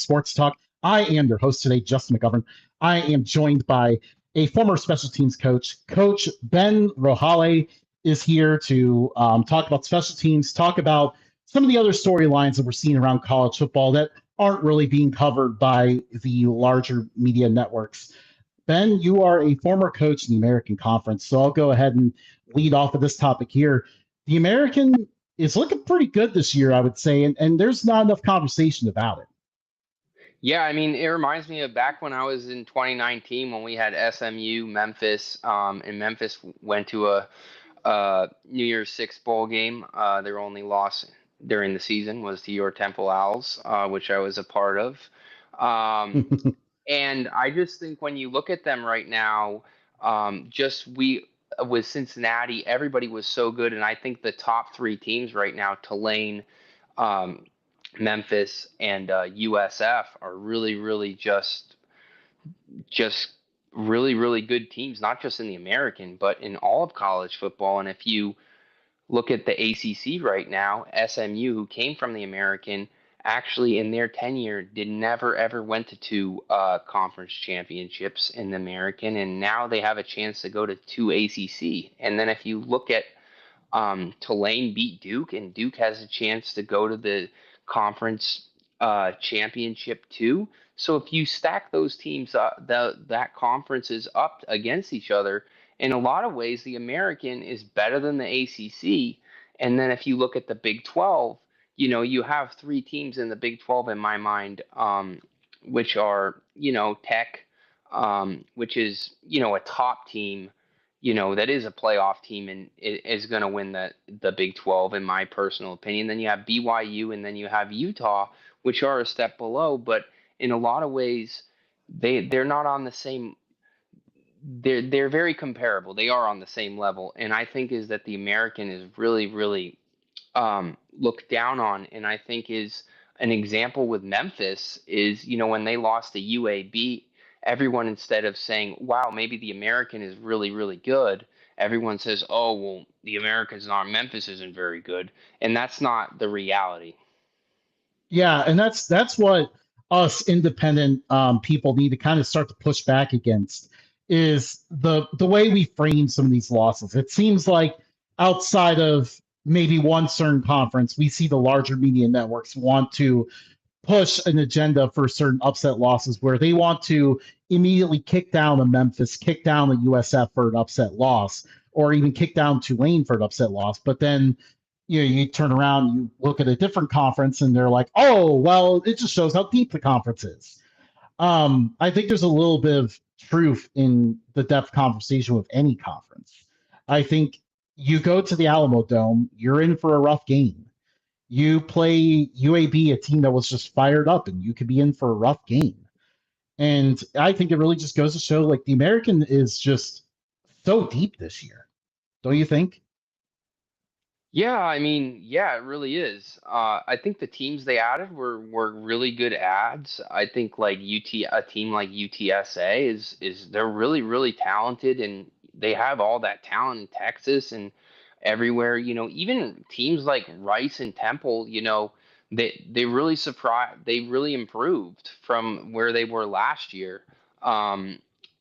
Sports Talk. I am your host today, Justin McGovern. I am joined by a former special teams coach. Coach Ben Rohaly is here to talk about special teams, talk about some of the other storylines that we're seeing around college football that aren't really being covered by the larger media networks. Ben, you are a former coach in the American Conference, so I'll go ahead and lead off of this topic here. The American is looking pretty good this year, I would say, and there's not enough conversation about it. Yeah, I mean, it reminds me of back when I was in 2019 when we had SMU, Memphis, and Memphis went to a New Year's Six bowl game. Their only loss during the season was to your Temple Owls, which I was a part of. And I just think when you look at them right now, with Cincinnati, everybody was so good, and I think the top three teams right now, Tulane, Memphis, and USF, are really, really just really, really good teams, not just in the American, but in all of college football. And if you look at the ACC right now, SMU, who came from the American, actually in their tenure did never ever went to two conference championships in the American, and now they have a chance to go to two ACC. And then if you look at Tulane beat Duke, and Duke has a chance to go to the conference championship too. So if you stack those teams up, that conference is up against each other. In a lot of ways, the American is better than the ACC. And then if you look at the Big 12, you have three teams in the Big 12 in my mind, which are, Tech, which is, a top team, that is a playoff team and is going to win the Big 12, in my personal opinion. Then you have BYU, and then you have Utah, which are a step below. But in a lot of ways, they're not on the same. They're very comparable. They are on the same level, and I think is that the American is really, really looked down on, and I think is an example with Memphis is, when they lost to UAB, everyone, instead of saying, wow, maybe the American is really, really good, everyone says, oh, well, the American's not, Memphis isn't very good. And that's not the reality. Yeah, and that's what us independent people need to kind of start to push back against is the way we frame some of these losses. It seems like outside of maybe one certain conference, we see the larger media networks want to push an agenda for certain upset losses where they want to immediately kick down a Memphis, kick down a USF for an upset loss, or even kick down Tulane for an upset loss. But then you turn around, you look at a different conference, and they're like, oh, well, it just shows how deep the conference is. I think there's a little bit of truth in the depth conversation with any conference. I think you go to the Alamo Dome, you're in for a rough game. You play UAB, a team that was just fired up, and you could be in for a rough game. And I think it really just goes to show, like, the American is just so deep this year. Don't you think? Yeah, I mean, yeah, it really is. I think the teams they added were really good ads. I think like a team like UTSA is they're really, really talented, and they have all that talent in Texas and everywhere. Even teams like Rice and Temple, they really surprised. They really improved from where they were last year. Um,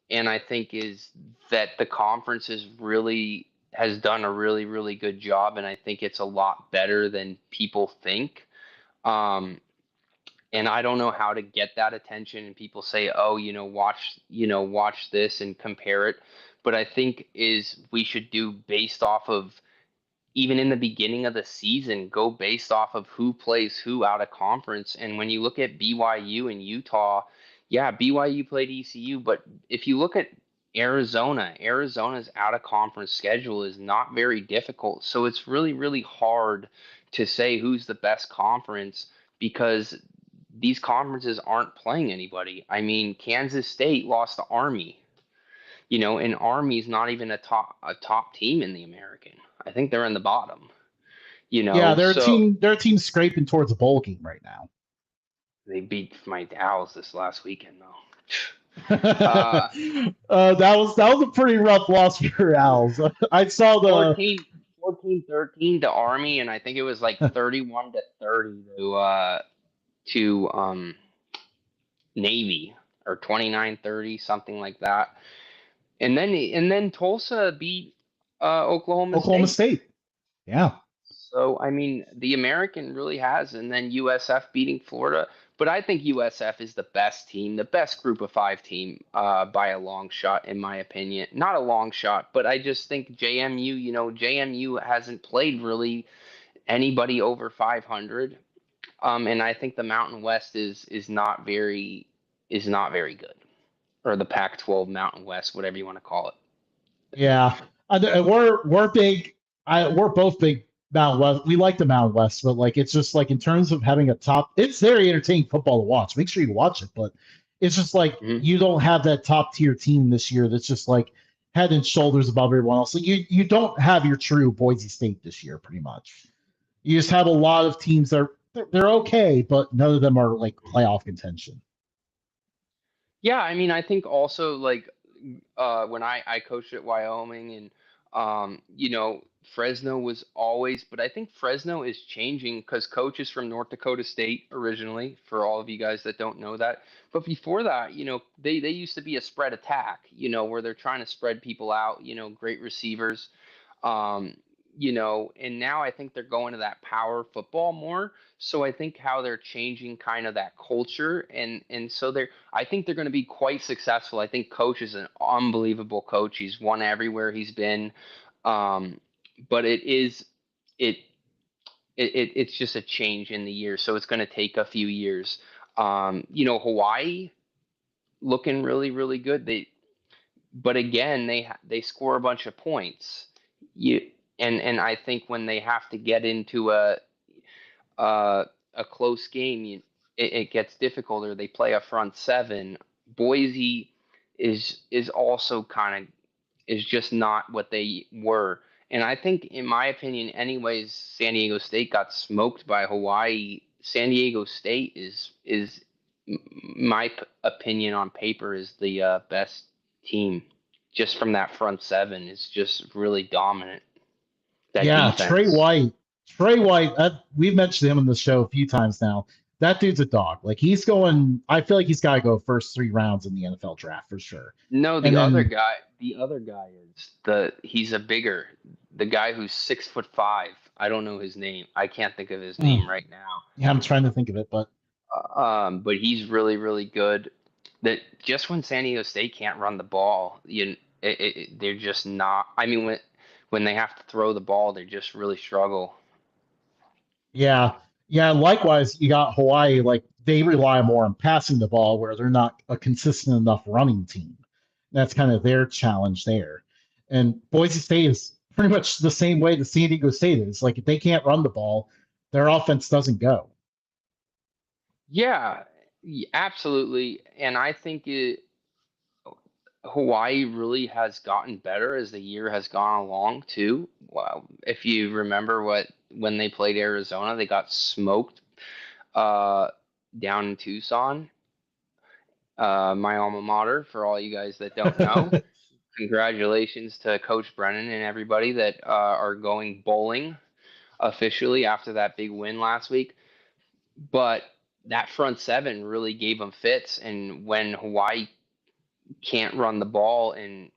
and I think is that the conference is really has done a really, really good job, and I think it's a lot better than people think. Um, and I don't know how to get that attention. And people say, "Oh, watch this and compare it." But I think is we should do based off of, even in the beginning of the season, go based off of who plays who out of conference. And when you look at BYU and Utah, yeah, BYU played ECU, but if you look at Arizona's out of conference schedule is not very difficult. So it's really, really hard to say who's the best conference because these conferences aren't playing anybody. I mean, Kansas State lost to Army, and Army's not even a top team in the American. I think they're in the bottom. Yeah, they're So a team scraping towards a bowl game right now. they beat my Owls this last weekend, though. That was a pretty rough loss for Owls. I saw the 14-13 to Army, and I think it was like 31-30 to Navy, or 29-30, something like that. And then Tulsa beat Oklahoma Oklahoma State. State. Yeah. So, I mean, the American really has, and then USF beating Florida. But I think USF is the best team, the best group of five team by a long shot, in my opinion. Not a long shot, but I just think JMU, JMU hasn't played really anybody over 500. And I think the Mountain West is not very good, or the Pac-12 Mountain West, whatever you want to call it. Yeah. We're big. We're both big Mountain West. We like the Mountain West, but like it's just like in terms of having a top, it's very entertaining football to watch. Make sure you watch it, but it's just like Mhm. you don't have that top tier team this year that's just like head and shoulders above everyone else. So you don't have your true Boise State this year, pretty much. You just have a lot of teams that they're okay, but none of them are like playoff contention. Yeah, I mean, I think also like when I coached at Wyoming, and Fresno was always, but I think Fresno is changing because coach is from North Dakota State originally, for all of you guys that don't know that. But before that, they used to be a spread attack, where they're trying to spread people out, great receivers. Um, and now I think they're going to that power football more. So I think how they're changing kind of that culture, and so I think they're going to be quite successful. I think coach is an unbelievable coach. He's won everywhere he's been. Um, but it, it's just a change in the year, so it's going to take a few years. Hawaii looking really, really good. But again, they score a bunch of points. You and I think when they have to get into uh, a close game, it gets difficult, or they play a front seven. Boise is also kind of is just not what they were. And I think, in my opinion, anyways, San Diego State got smoked by Hawaii. San Diego State is my opinion on paper is the best team. Just from that front seven, is just really dominant. That Yeah, Trey defense. White. Trey White, we've mentioned him in the show a few times now. That dude's a dog. Like he's going, I feel like he's got to go first 3 rounds in the NFL draft for sure. No, And then, the other guy is he's a bigger, the guy who's 6'5". I don't know his name. I can't think of his name mm, right now. yeah, I'm trying to think of it, but But he's really, really good. That just when San Diego State can't run the ball, they're just not. I mean, when they have to throw the ball, they just really struggle. yeah, yeah. Likewise, you got Hawaii. Like they rely more on passing the ball, where they're not a consistent enough running team. That's kind of their challenge there. And Boise State is pretty much the same way that San Diego State is. Like if they can't run the ball, their offense doesn't go. Yeah, absolutely. And I think Hawaii really has gotten better as the year has gone along too. Wow. If you remember when they played Arizona, they got smoked uh, down in Tucson, my alma mater. For all you guys that don't know, congratulations to Coach Brennan and everybody that are going bowling officially after that big win last week. But that front seven really gave them fits, and when Hawaii can't run the ball, and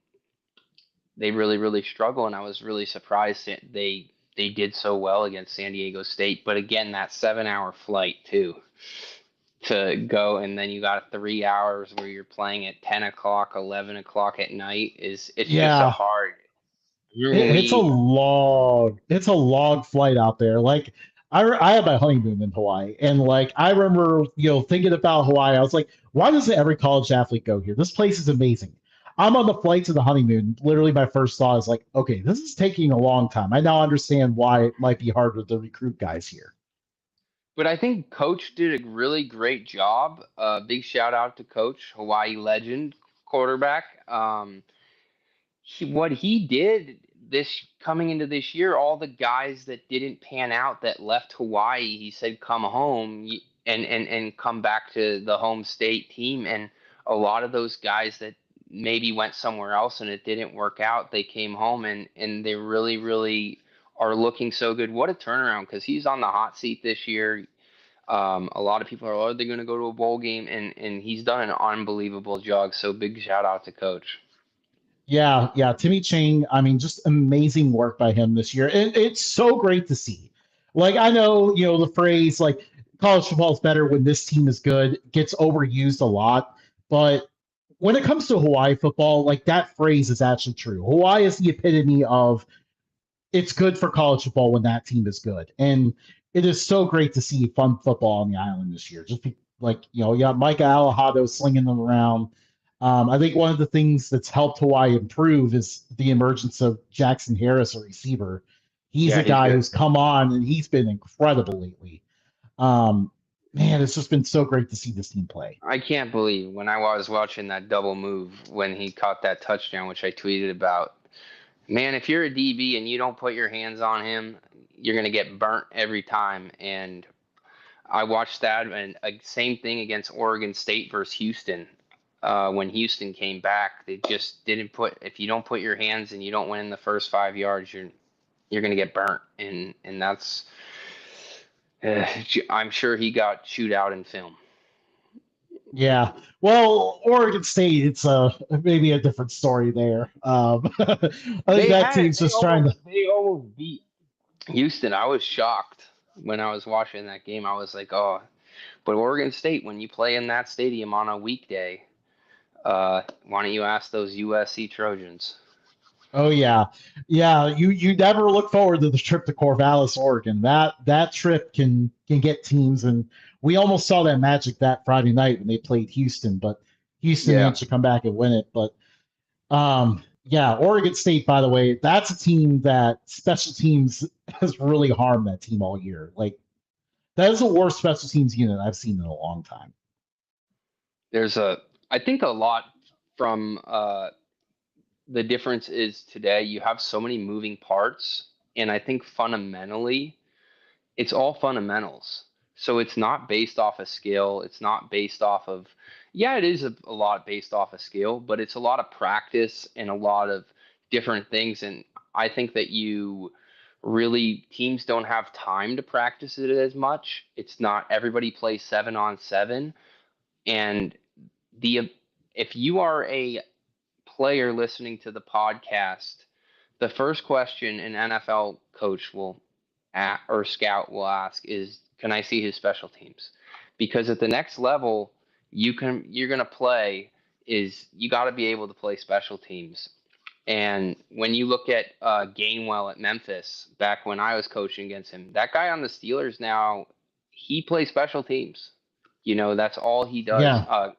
they really, really struggle, and I was really surprised that they did so well against San Diego State. But again, that 7 hour flight too, to go, and then you got 3 hours where you're playing at 10 o'clock, 11 o'clock at night, it's just a Yeah, hard. Remember it's a we log flight out there. Like I had my honeymoon in Hawaii, and like I remember, thinking about Hawaii. I was like, why doesn't every college athlete go here? This place is amazing. I'm on the flight to the honeymoon. Literally, my first thought is like, okay, this is taking a long time. I now understand why it might be harder to recruit guys here. But I think Coach did a really great job. Big shout out to Coach, Hawaii legend quarterback. What he did this coming into this year, all the guys that didn't pan out that left Hawaii, he said, come home and come back to the home state team. And a lot of those guys that maybe went somewhere else and it didn't work out, they came home, and they really, really are looking so good. What a turnaround, because he's on the hot seat this year. A lot of people are they going to go to a bowl game, and he's done an unbelievable job. So big shout out to Coach. Yeah, yeah. Timmy Chang, I mean, just amazing work by him this year. It's so great to see. Like, I know, the phrase like college football is better when this team is good gets overused a lot. But when it comes to Hawaii football, like that phrase is actually true. Hawaii is the epitome of it's good for college football when that team is good. And it is so great to see fun football on the island this year. You got Micah Alejado slinging them around. I think one of the things that's helped Hawaii improve is the emergence of Jackson Harris, a receiver. He's Yeah, a he's guy good. who's come on and he's been incredible lately. Um, Man, it's just been so great to see this team play. I can't believe when I was watching that double move when he caught that touchdown, which I tweeted about. Man, if you're a DB and you don't put your hands on him, you're gonna get burnt every time. And I watched that, and same thing against Oregon State versus Houston. When Houston came back, they just didn't put. If you don't put your hands and you don't win the first 5 yards, you're gonna get burnt, and that's. I'm sure he got chewed out in film. Yeah. Well, Oregon State, it's maybe a different story there. I think that team's just trying to. They almost beat Houston. I was shocked when I was watching that game. I was like, oh, but Oregon State, when you play in that stadium on a weekday, why don't you ask those USC Trojans? Oh yeah, yeah. You never look forward to the trip to Corvallis, Oregon. That trip can get teams, and we almost saw that magic that Friday night when they played Houston, but Houston Yeah, managed to come back and win it. But yeah, Oregon State, by the way, that's a team that special teams has really harmed that team all year. Like that is the worst special teams unit I've seen in a long time. there's I think a lot from the difference is today you have so many moving parts, and I think fundamentally it's all fundamentals. So it's not based off of skill. It's not based off of, yeah, it is a lot based off of skill, but it's a lot of practice and a lot of different things. And I think that teams don't have time to practice it as much. It's not everybody plays 7-on-7. And the, if you are a player listening to the podcast, the first question an NFL coach will or scout will ask is, can I see his special teams? Because at the next level, you're gonna play is you got to be able to play special teams. And when you look at Gainwell at Memphis back when I was coaching against him, that guy on the Steelers now, he plays special teams. That's all he does. Yeah,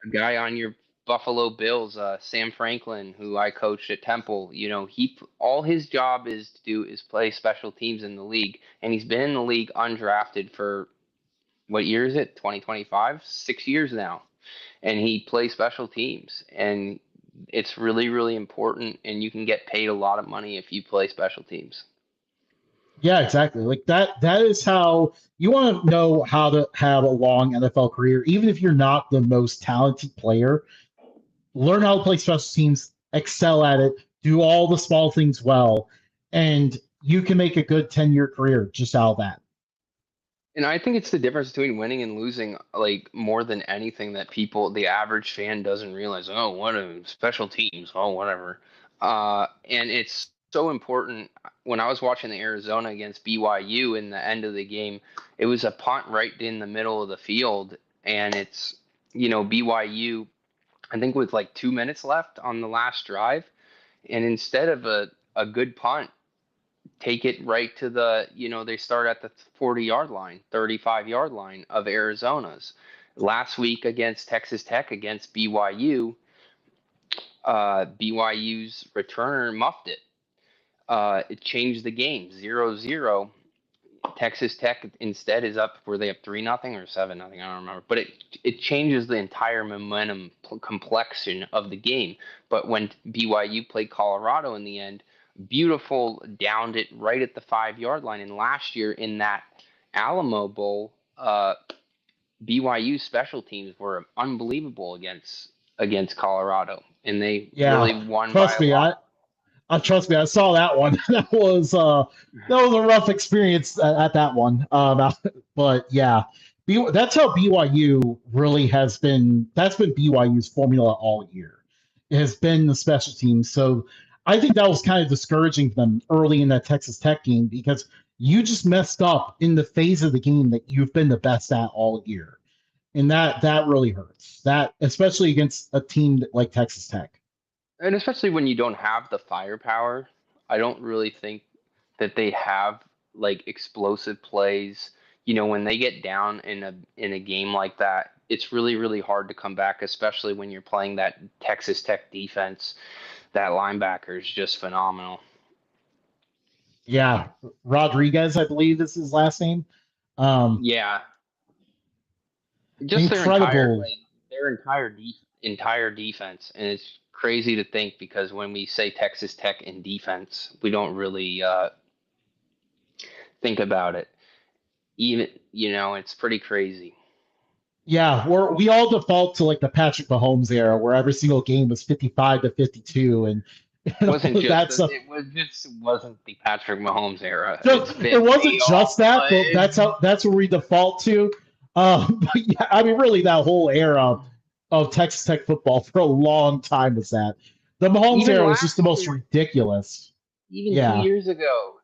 A guy on your Buffalo Bills, Sam Franklin, who I coached at Temple, he all his job is to do is play special teams in the league, and he's been in the league undrafted for what year is it? 2025, 6 years now, and he plays special teams, and it's really really important, and you can get paid a lot of money if you play special teams. yeah, exactly. Like that is how you want to know how to have a long NFL career, even if you're not the most talented player. Learn how to play special teams, excel at it, do all the small things well, and you can make a good 10-year career just out of that. And I think it's the difference between winning and losing, like more than anything that the average fan doesn't realize. Oh, what a special teams. Oh, whatever. And it's so important. When I was watching the Arizona against BYU in the end of the game, it was a punt right in the middle of the field, and it's BYU. I think with like 2 minutes left on the last drive, and instead of a good punt, take it right to they start at the 40-yard line, 35-yard line of Arizona's. Last week against Texas Tech against BYU, BYU's returner muffed it. It changed the game 0-0. Texas Tech instead is up where they have 3-0 or 7-0. I don't remember, but it changes the entire momentum complexion of the game. But when BYU played Colorado in the end, beautiful downed it right at the 5-yard line. And last year in that Alamo Bowl, BYU special teams were unbelievable against Colorado, and they Yeah, really won by trust a me, lot. trust me, I saw that one. That was a rough experience at that one. But yeah, That's how BYU really has been. That's been BYU's formula all year. It has been the special teams. So I think that was kind of discouraging for them early in that Texas Tech game because you just messed up in the phase of the game that you've been the best at all year, and that really hurts. That especially against a team like Texas Tech. And especially when you don't have the firepower, I don't really think that they have like explosive plays. You know, when they get down in a game like that, it's really hard to come back, especially when you're playing that Texas Tech defense. That linebacker is just phenomenal. Yeah, Rodriguez, I believe is his last name. Um, Yeah, just incredible. their entire defense, and it's crazy to think because when we say Texas Tech in defense, we don't really think about it. Even it's pretty crazy. Yeah, we all default to like the Patrick Mahomes era, where every single game was 55-52, and Wasn't just that's a it was just wasn't the Patrick Mahomes era. just It's it been wasn't way off, just that, but but that's where we default to. But yeah, I mean, really, that whole era of Texas Tech football for a long time was that. The Mahomes even era was just the last most year, ridiculous. even two Yeah, years ago,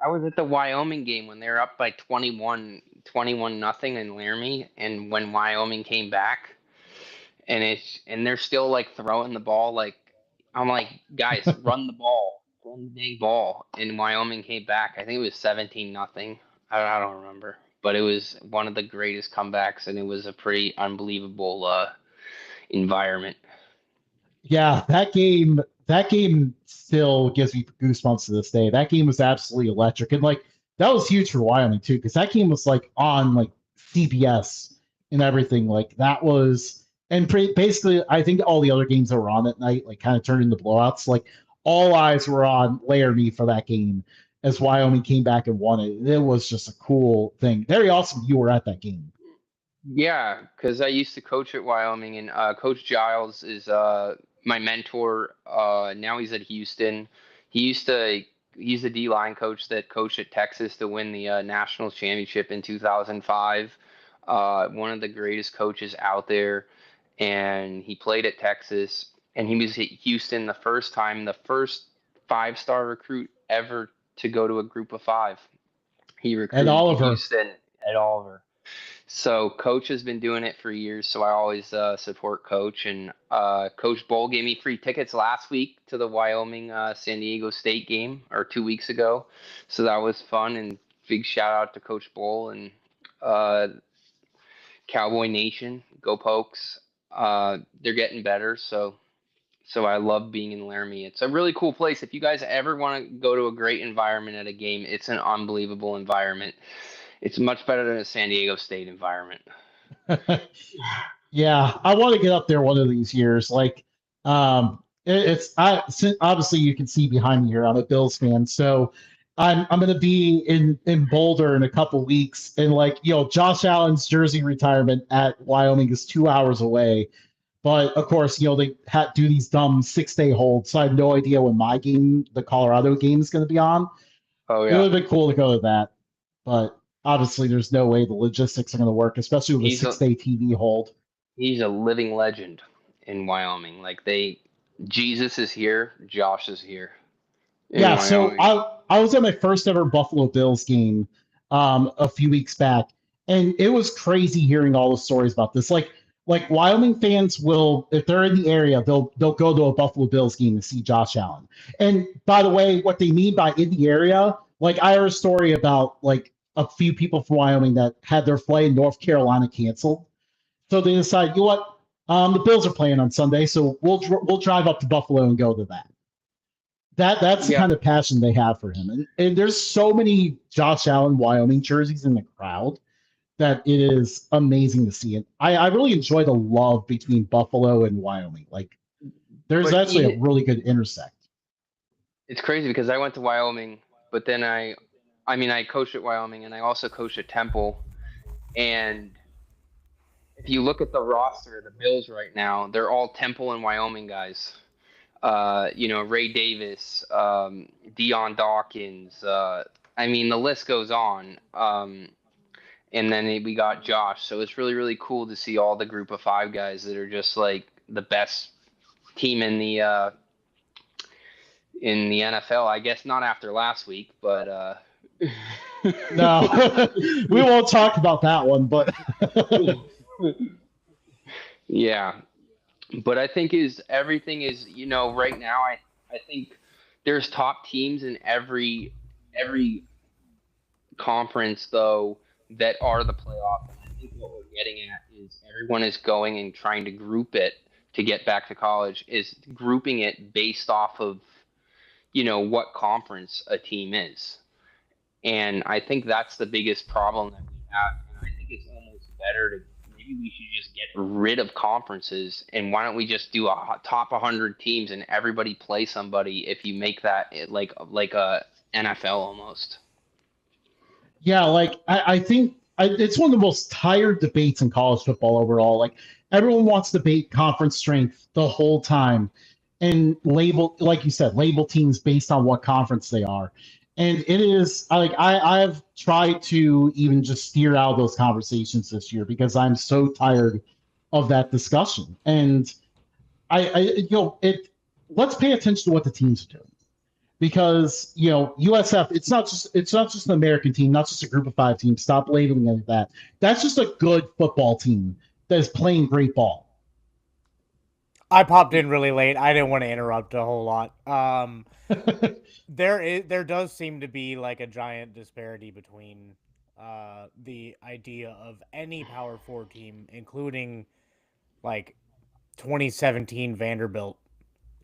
I was at the Wyoming game when they were up by 21 nothing in Laramie, and when Wyoming came back, and they're still like throwing the ball like I'm like, guys, run the dang ball. And Wyoming came back. I think it was 17 nothing. I don't remember, but it was one of the greatest comebacks, and it was a pretty unbelievable environment. yeah, that game still gives me goosebumps to this day. That game was absolutely electric, and like that was huge for Wyoming too, because that game was like on like CBS and everything. Like that was, and basically, I think all the other games that were on that night like kind of turned into blowouts. Like all eyes were on Laramie for that game as Wyoming came back and won it. It was just a cool thing. Very awesome you were at that game. Yeah, because I used to coach at Wyoming, and Coach Giles is my mentor. Now he's at Houston. He used to he's the D line coach that coached at Texas to win the national championship in 2005. One of the greatest coaches out there, and he played at Texas, and he was at Houston the first five-star recruit ever to go to a group of five. He And recruited to Oliver, Houston at Oliver. So Coach has been doing it for years, so I always support Coach. And Coach Bowl gave me free tickets last week to the Wyoming San Diego State game, or 2 weeks ago. So that was fun. And big shout out to Coach Bowl and uh, Cowboy Nation. Go Pokes! They're getting better, so I love being in Laramie. It's a really cool place. If you guys ever want to go to a great environment at a game, it's an unbelievable environment. It's much better than a San Diego State environment. yeah, I want to get up there one of these years. Like, it's obviously you can see behind me here. I'm a Bills fan, so I'm going to be in Boulder in a couple weeks, and like Josh Allen's jersey retirement at Wyoming is 2 hours away. But of course, they do these dumb 6 day holds, so I have no idea when my game, the Colorado game, is going to be on. Oh It yeah, would have been cool to go to that, but obviously, there's no way the logistics are going to work, especially with a he's a 6 day TV hold. he's a living legend in Wyoming. Jesus is here, Josh is here in Yeah, so Wyoming. I was at my first ever Buffalo Bills game a few weeks back, and it was crazy hearing all the stories about this. Like Wyoming fans will, if they're in the area, they'll go to a Buffalo Bills game to see Josh Allen. And by the way, what they mean by in the area, like I heard a story about like a few people from Wyoming that had their flight in North Carolina canceled, so they decide, you know what, the Bills are playing on Sunday, so we'll drive up to Buffalo and go to that. That's the Yeah, kind of passion they have for him. And there's so many Josh Allen Wyoming jerseys in the crowd that it is amazing to see it. I really enjoy the love between Buffalo and Wyoming. Like there's but actually a even really good intersect. it's crazy because I went to Wyoming, but then I coached at Wyoming and I also coached at Temple. And if you look at the roster of the Bills right now, they're all Temple and Wyoming guys. Ray Davis, Dion Dawkins. I mean, the list goes on. and then we got Josh. So it's really really cool to see all the group of five guys that are just like the best team in the NFL. I guess not after last week, but No, we won't talk about that one, but yeah. But I think is everything is right now I think there's top teams in every conference though that are the playoff, and I think what we're getting at is everyone is going and trying to group it to get back to college, is grouping it based off of what conference a team is. And I think that's the biggest problem that we have. And I think it's almost better to maybe we should just get rid of conferences, and why don't we just do a top 100 teams and everybody play somebody if you make that like a NFL almost. yeah, like I think it's one of the most tired debates in college football overall. Like everyone wants to debate conference strength the whole time, and label, like you said, label teams based on what conference they are. And it is like I've tried to even just steer out of those conversations this year because I'm so tired of that discussion. And it. Let's pay attention to what the teams are doing because USF, it's not just an American team, not just a group of five team. Stop labeling it that. That's just a good football team that is playing great ball. I popped in really late. I didn't want to interrupt a whole lot. There does seem to be like a giant disparity between the idea of any Power Four team, including like 2017 Vanderbilt,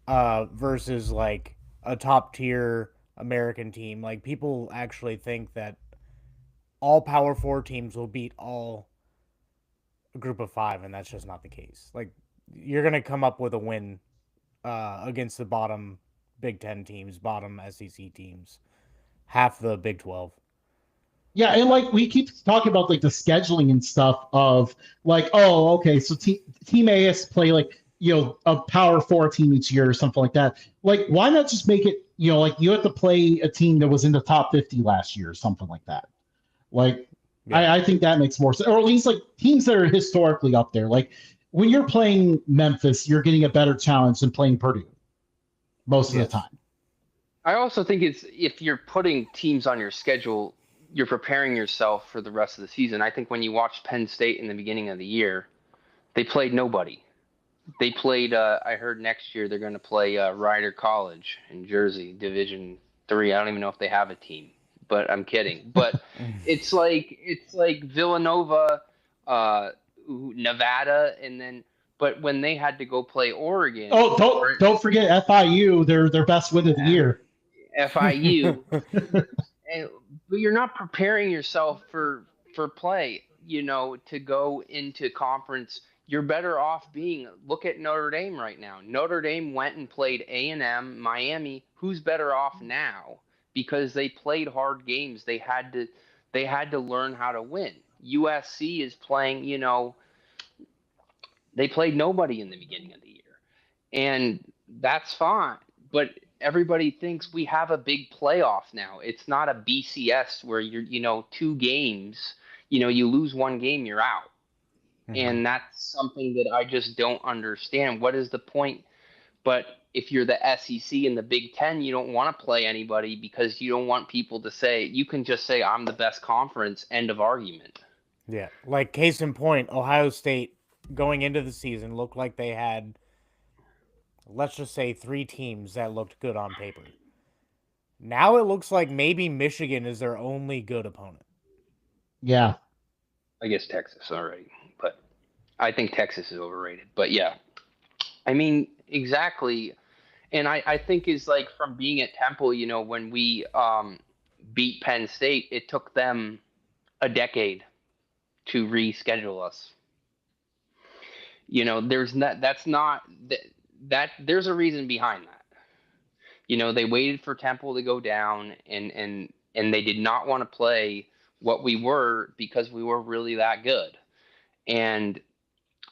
versus like a top tier American team. Like people actually think that all Power Four teams will beat all a group of five, and that's just not the case. Like you're gonna come up with a win against the bottom Big Ten teams, bottom SEC teams, half the Big 12. Yeah, and like we keep talking about like the scheduling and stuff of like, oh, okay, so team A has to play like a power four team each year or something like that. Like, why not just make it like you have to play a team that was in the top 50 last year or something like that? Like, Yeah. I think that makes more sense, or at least like teams that are historically up there. Like when you're playing Memphis, you're getting a better challenge than playing Purdue most of the Yes. time. I also think it's if you're putting teams on your schedule, you're preparing yourself for the rest of the season. I think when you watch Penn State in the beginning of the year, they played nobody. They played. I heard next year they're going to play Rider College in Jersey, Division 3. I don't even know if they have a team, but I'm kidding. But it's like Villanova, uh, Nevada, and then. But when they had to go play Oregon, Oh, don't forget FIU, their best win of the year. FIU, and, but you're not preparing yourself for play. To go into conference, you're better off being. Look at Notre Dame right now. Notre Dame went and played A&M, Miami. Who's better off now because they played hard games? They had to learn how to win. USC is playing. They played nobody in the beginning of the year, and that's fine. But everybody thinks we have a big playoff now. It's not a BCS where you're, 2 games, you lose one game, you're out. And that's something that I just don't understand. What is the point? But if you're the SEC and the Big Ten, you don't want to play anybody because you don't want people to say, you can just say, I'm the best conference, end of argument. Yeah. Like case in point, Ohio State going into the season looked like they had, let's just say, 3 teams that looked good on paper. Now it looks like maybe Michigan is their only good opponent. Yeah. I guess Texas already, but I think Texas is overrated. But yeah, I mean, exactly. And I think is like from being at Temple, when we beat Penn State, it took them a decade to reschedule us. There's not that's not that there's a reason behind that. They waited for Temple to go down, and they did not want to play what we were because we were really that good. And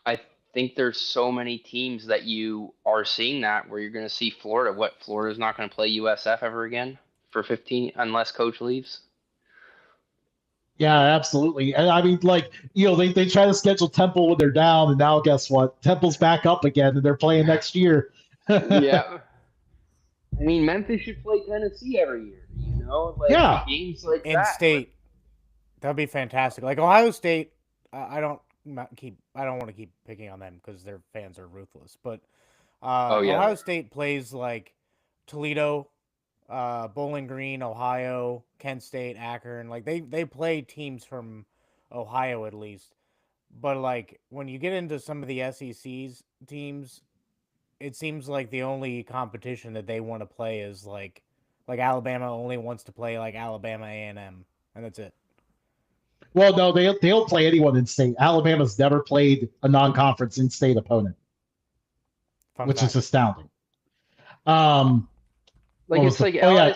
I think there's so many teams that you are seeing that where you're going to see Florida. What, Florida's not going to play USF ever again for 15 unless coach leaves? Yeah, absolutely. And I mean, like, they try to schedule Temple when they're down, and now guess what? Temple's back up again, and they're playing next year. Yeah. I mean, Memphis should play Tennessee every year, like Yeah. games like In that. But state, that'd be fantastic. Like Ohio State, I don't want to keep picking on them because their fans are ruthless. But oh yeah, Ohio State plays like Toledo, Bowling Green, Ohio, Kent State, Akron. Like they play teams from Ohio at least. But like when you get into some of the SEC's teams, it seems like the only competition that they want to play is like Alabama only wants to play like Alabama A&M, and that's it. Well, no, they'll play anyone in state. Alabama's never played a non-conference in-state opponent, Fun which is fact. astounding. Um, like what was it's the? like Oh yeah,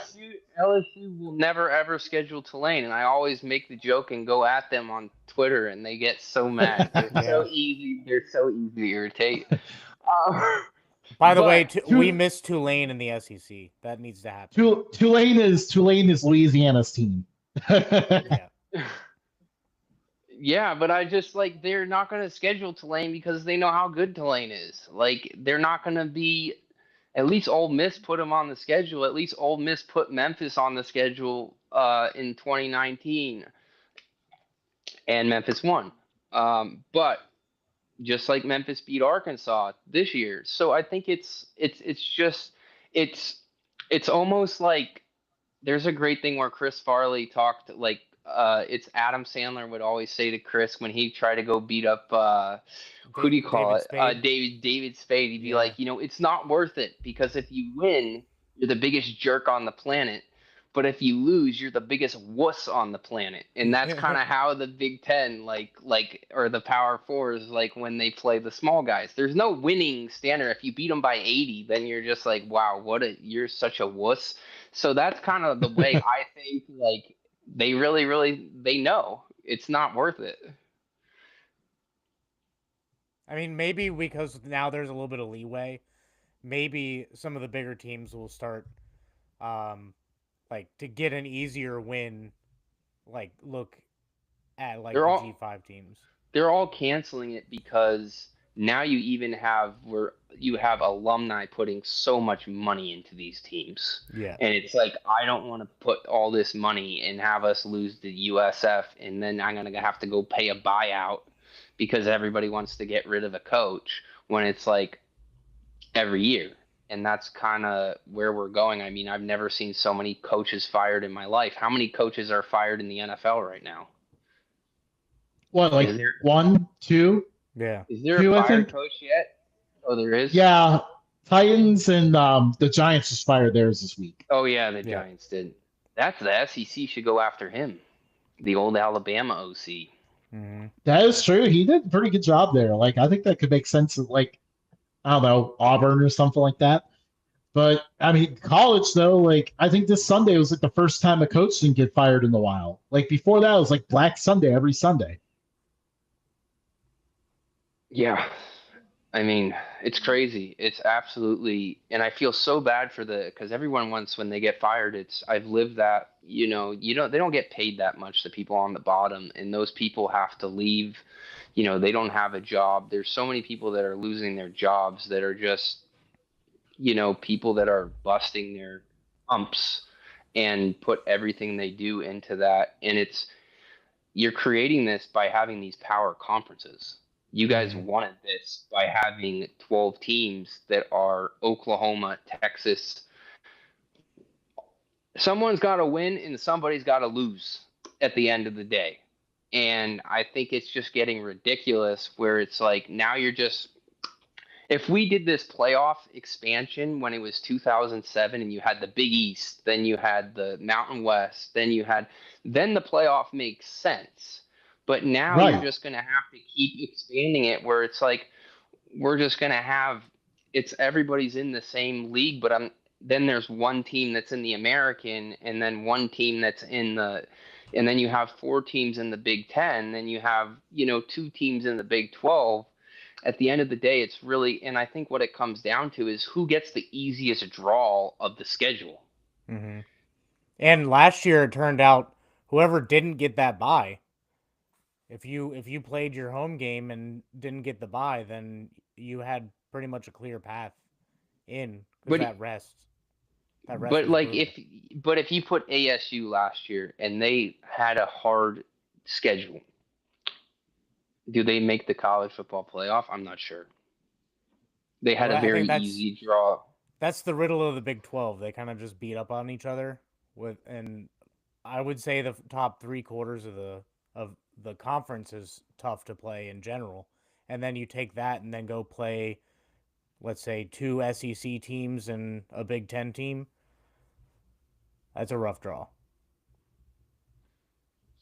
LSU will never ever schedule Tulane, and I always make the joke and go at them on Twitter, and they get so mad. They're Yeah. so easy. They're so easy to irritate. Uh, By the way, but we Tu- miss Tulane in the SEC. That needs to happen. Tulane is Louisiana's team. Yeah. yeah, but I just like they're not going to schedule Tulane because they know how good Tulane is. Like they're not going to be. At least Ole Miss put them on the schedule. At least Ole Miss put Memphis on the schedule in 2019, and Memphis won. But just like Memphis beat Arkansas this year, so I think it's it's almost like there's a great thing where Chris Farley talked like it's Adam Sandler would always say to Chris when he tried to go beat up who do you call David it? Spade. David Spade. He'd be Yeah. like, it's not worth it because if you win, you're the biggest jerk on the planet. But if you lose, you're the biggest wuss on the planet. And that's kind of how the Big Ten, or the Power Fours, like when they play the small guys. There's no winning standard. If you beat them by 80, then you're just like, wow, you're such a wuss. So that's kind of the way I think, like, they really, really, they know it's not worth it. I mean, maybe because now there's a little bit of leeway, maybe some of the bigger teams will start, um, like to get an easier win, like look at like They're the all G5 teams. they're all canceling it because now you even have where you have alumni putting so much money into these teams. Yeah. And it's like I don't want to put all this money and have us lose the USF and then I'm gonna have to go pay a buyout because everybody wants to get rid of a coach when it's like every year. And that's kind of where we're going. I mean, I've never seen so many coaches fired in my life. How many coaches are fired in the NFL right now? What, Is like there one, two, Yeah. Is there a two? I fired think. coach yet? Oh, there is. Yeah, Titans and the Giants just fired theirs this week. Oh yeah, the Yeah. Giants did. That's the SEC should go after him, the old Alabama OC. Mm-hmm. That is true. He did a pretty good job there. Like, I think that could make sense. Like, I don't know, Auburn or something like that. But I mean, college though, like I think this Sunday was like the first time a coach didn't get fired in a while. Like before that, it was like Black Sunday every Sunday. Yeah, I mean it's crazy. It's absolutely, and I feel so bad for because everyone wants when they get fired. I've lived that. They don't get paid that much. The people on the bottom, and those people have to leave. They don't have a job. There's so many people that are losing their jobs that are just people that are busting their umps and put everything they do into that. And you're creating this by having these power conferences. You guys Mm-hmm. wanted this by having 12 teams that are Oklahoma, Texas. Someone's got to win and somebody's got to lose at the end of the day. And I think it's just getting ridiculous where it's like now you're just if we did this playoff expansion when it was 2007 and you had the Big East, then you had the Mountain West, then the playoff makes sense. But now you're Right. just going to have to keep expanding it where it's like we're just going to have it's everybody's in the same league, but then there's one team that's in the American and then one team that's and then you have four teams in the Big Ten, then you have, two teams in the Big 12. At the end of the day, it's really, and I think what it comes down to is who gets the easiest draw of the schedule. Mm-hmm. And last year it turned out whoever didn't get that bye, if you played your home game and didn't get the bye, then you had pretty much a clear path in because But that rest but was like brutal. if you put ASU last year and they had a hard schedule, do they make the college football playoff? I'm not sure. They had Well, a I very think easy draw. that's the riddle of the Big 12. They kind of just beat up on each other and I would say the top 3 quarters of the conference is tough to play in general. And then you take that and then go play, let's say, 2 SEC teams and a Big 10 team. That's a rough draw.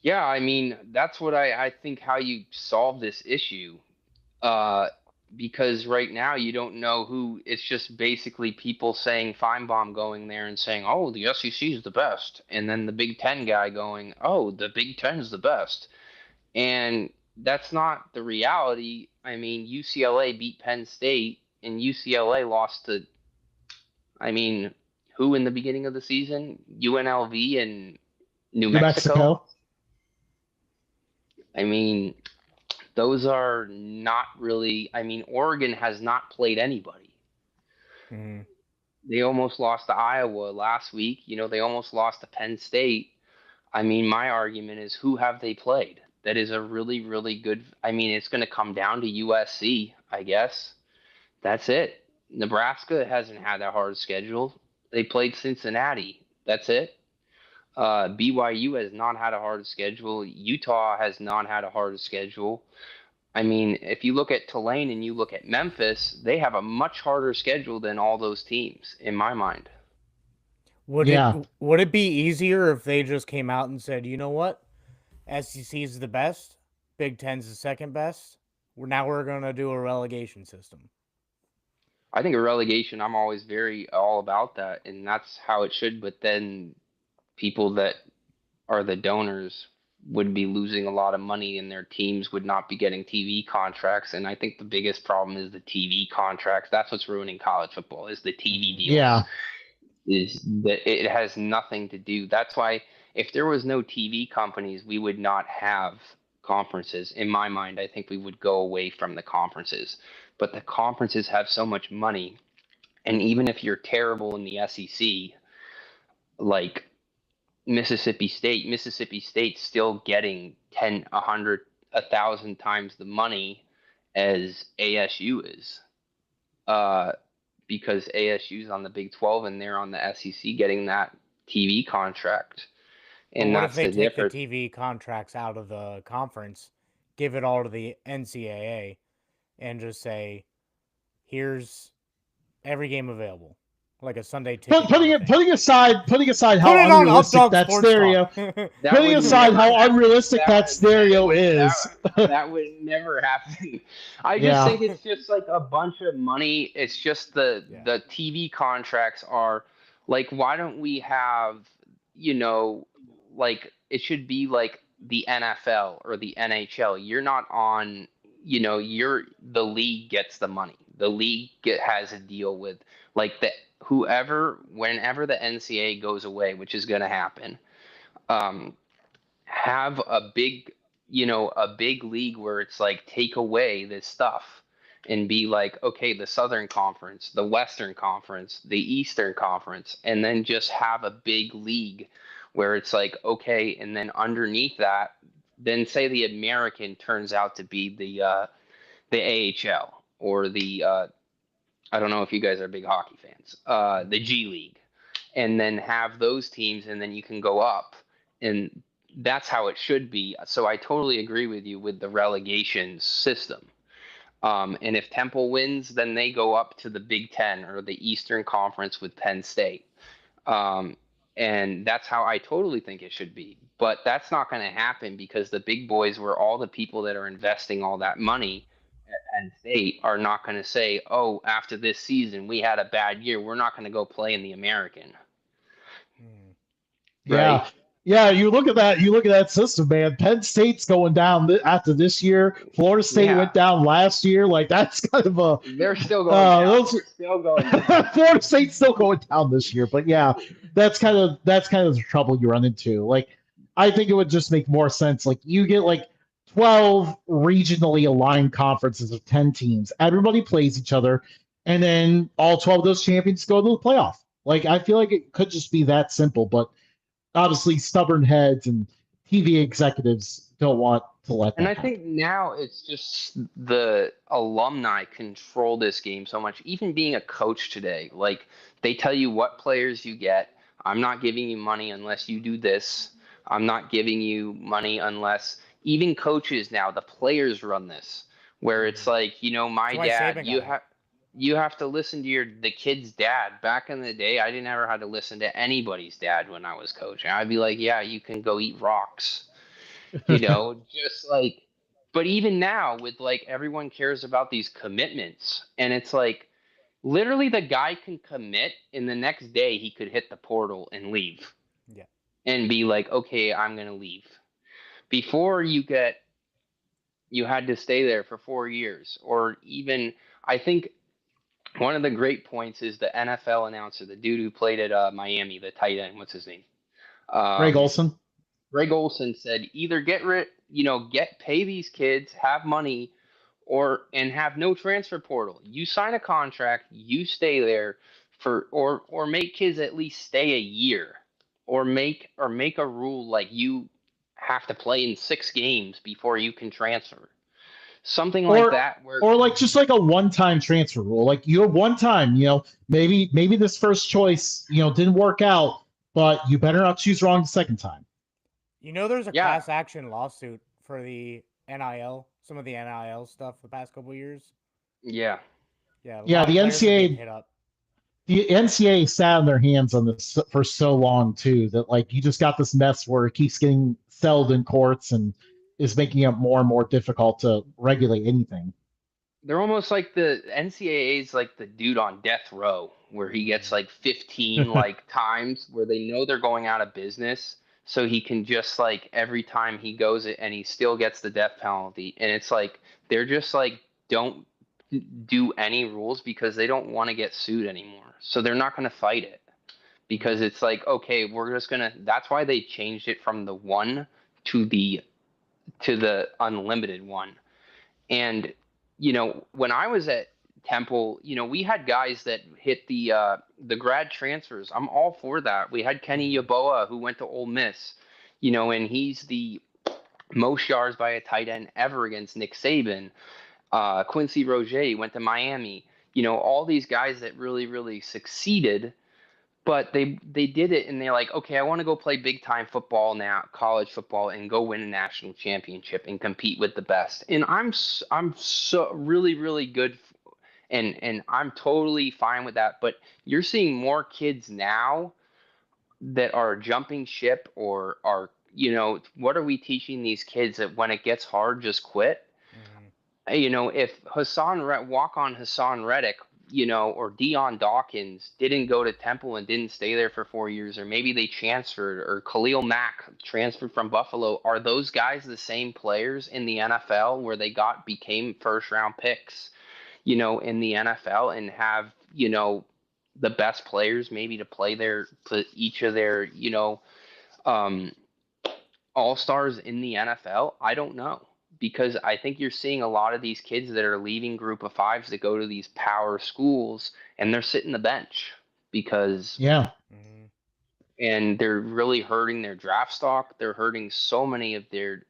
Yeah, I mean, that's what I think how you solve this issue. Uh, because right now you don't know who, it's just basically people saying Feinbaum going there and saying, oh, the SEC is the best. And then the Big Ten guy going, oh, the Big Ten is the best. And that's not the reality. I mean, UCLA beat Penn State and UCLA lost to, I mean, who in the beginning of the season? UNLV and New New Mexico. Mexico. I mean, those are not really. I mean, Oregon has not played anybody. Mm-hmm. They almost lost to Iowa last week. You know, they almost lost to Penn State. I mean, my argument is who have they played? That is a really, really good. I mean, it's going to come down to USC, I guess. That's it. Nebraska hasn't had a hard schedule. They played Cincinnati. That's it. BYU has not had a hard schedule. Utah has not had a hard schedule. I mean, if you look at Tulane and you look at Memphis, they have a much harder schedule than all those teams, in my mind. Would Yeah. it be easier if they just came out and said, you know what, SEC is the best, Big Ten's the second best. We're gonna do a relegation system. I think a relegation, I'm always very all about that, and that's how it should. But then people that are the donors would be losing a lot of money, and their teams would not be getting TV contracts. And I think the biggest problem is the TV contracts. That's what's ruining college football is the TV deals. Yeah. Is that it has nothing to do. That's why if there was no TV companies, we would not have conferences. In my mind, I think we would go away from the conferences. But the conferences have so much money, and even if you're terrible in the SEC, like Mississippi State's still getting 10, 100, 1,000 times the money as ASU is. Because ASU's on the Big 12 and they're on the SEC getting that TV contract. And what that's if they the take difference. the TV contracts out of the conference, give it all to the NCAA, and just say, here's every game available, like a Sunday ticket. Putting aside how Put it on unrealistic Updog that Sports scenario. Talk. Putting aside how unrealistic that scenario is. That would never happen. I just think it's just like a bunch of money. It's just the TV contracts are like, why don't we have, you know, like it should be like the NFL or the NHL. You're not on, you know, the league gets the money. The league has a deal with like whenever the NCAA goes away, which is going to happen, have a big league where it's like take away this stuff and be like, okay, the Southern Conference, the Western Conference, the Eastern Conference, and then just have a big league where it's like, okay, and then underneath that, then say the American turns out to be the AHL or the I don't know if you guys are big hockey fans, the G League, and then have those teams, and then you can go up, and that's how it should be. So I totally agree with you with the relegation system. And if Temple wins, then they go up to the Big Ten or the Eastern Conference with Penn State. And that's how I totally think it should be. But that's not going to happen because the big boys, were all the people that are investing all that money at Penn State, are not going to say, oh, after this season, we had a bad year, we're not going to go play in the American. Yeah. Right? Yeah, you look at that system, man. Penn State's going down after this year. Florida State went down last year. Like that's kind of a. They're still going down. Still going down. Florida State's still going down this year, but yeah, that's kind of the trouble you run into. Like, I think it would just make more sense. Like you get like 12 regionally aligned conferences of 10 teams. Everybody plays each other, and then all 12 of those champions go to the playoff. Like I feel like it could just be that simple, but obviously stubborn heads and TV executives don't want to let And that I happen. think now it's just the alumni control this game so much. Even being a coach today, like they tell you what players you get. I'm not giving you money unless you do this. I'm not giving you money unless even coaches now, the players run this, where it's Mhm. like, That's my why dad, Saban got it. you have to listen to the kid's dad. Back in the day, I didn't ever have to listen to anybody's dad when I was coaching. I'd be like, yeah, you can go eat rocks. Just like, but even now with like everyone cares about these commitments, and it's like literally the guy can commit and the next day he could hit the portal and leave Yeah. and be like, okay, I'm gonna leave. Before you had to stay there for 4 years, or even I think one of the great points is the NFL announcer, the dude who played at Miami, the tight end, what's his name? Greg Um, Olson. Greg Olson said either get pay these kids, have money, and have no transfer portal. You sign a contract, you stay there or make kids at least stay a year, or make a rule like you have to play in 6 games before you can transfer. Something like or that where or like just like a one-time transfer rule. Like you have one time, maybe this first choice, didn't work out, but you better not choose wrong the second time. There's a yeah, class action lawsuit for the NIL, some of the NIL stuff the past couple years. yeah. Yeah, a Yeah, lot of the players are getting NCAA hit up. the NCAA sat on their hands on this for so long too that like you just got this mess where it keeps getting settled in courts and is making it more and more difficult to regulate anything. They're almost like the NCAA is like the dude on death row where he gets Mm. like 15 like times where they know they're going out of business, so he can just like every time he goes it and he still gets the death penalty, and it's like they're just like don't do any rules because they don't want to get sued anymore. So they're not going to fight it because it's like okay, we're just going to that's why they changed it from the 1 to the unlimited one. And when I was at Temple, we had guys that hit the grad transfers. I'm all for that. We had Kenny Mm. Yeboah who went to Ole Miss, and he's the most yards by a tight end ever against Nick Saban. Quincy Roger went to Miami. All these guys that really, really succeeded, but they did it and they're like, okay, I want to go play big time football now, college football, and go win a national championship and compete with the best. And I'm so really really good, and I'm totally fine with that. But you're seeing more kids now that are jumping ship or are what are we teaching these kids that when it gets hard just quit? Mhm. If walk on Hassan Reddick, or Dion Dawkins didn't go to Temple and didn't stay there for 4 years, or maybe they transferred, or Khalil Mack transferred from Buffalo, are those guys the same players in the NFL where they became first round picks, in the NFL and have, the best players maybe to play each of their, um, all stars in the NFL? I don't know because I think you're seeing a lot of these kids that are leaving group of fives that go to these power schools and they're sitting the bench because Yeah. Mhm. and they're really hurting their draft stock. They're hurting so many of their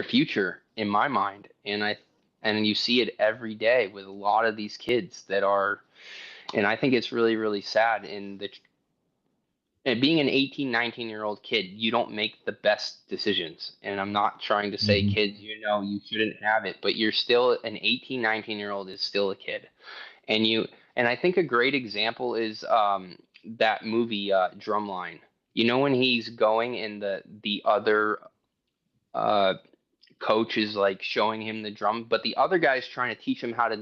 future in my mind. And you see it every day with a lot of these kids that are, and I think it's really really sad in the and being an 18, 19-year-old kid, you don't make the best decisions. And I'm not trying to say Mhm. kids, you shouldn't have it, but you're still an 18, 19-year-old is still a kid. And I think a great example is that movie Drumline. When he's going and the other uh, coach is like showing him the drum, but the other guy's trying to teach him how to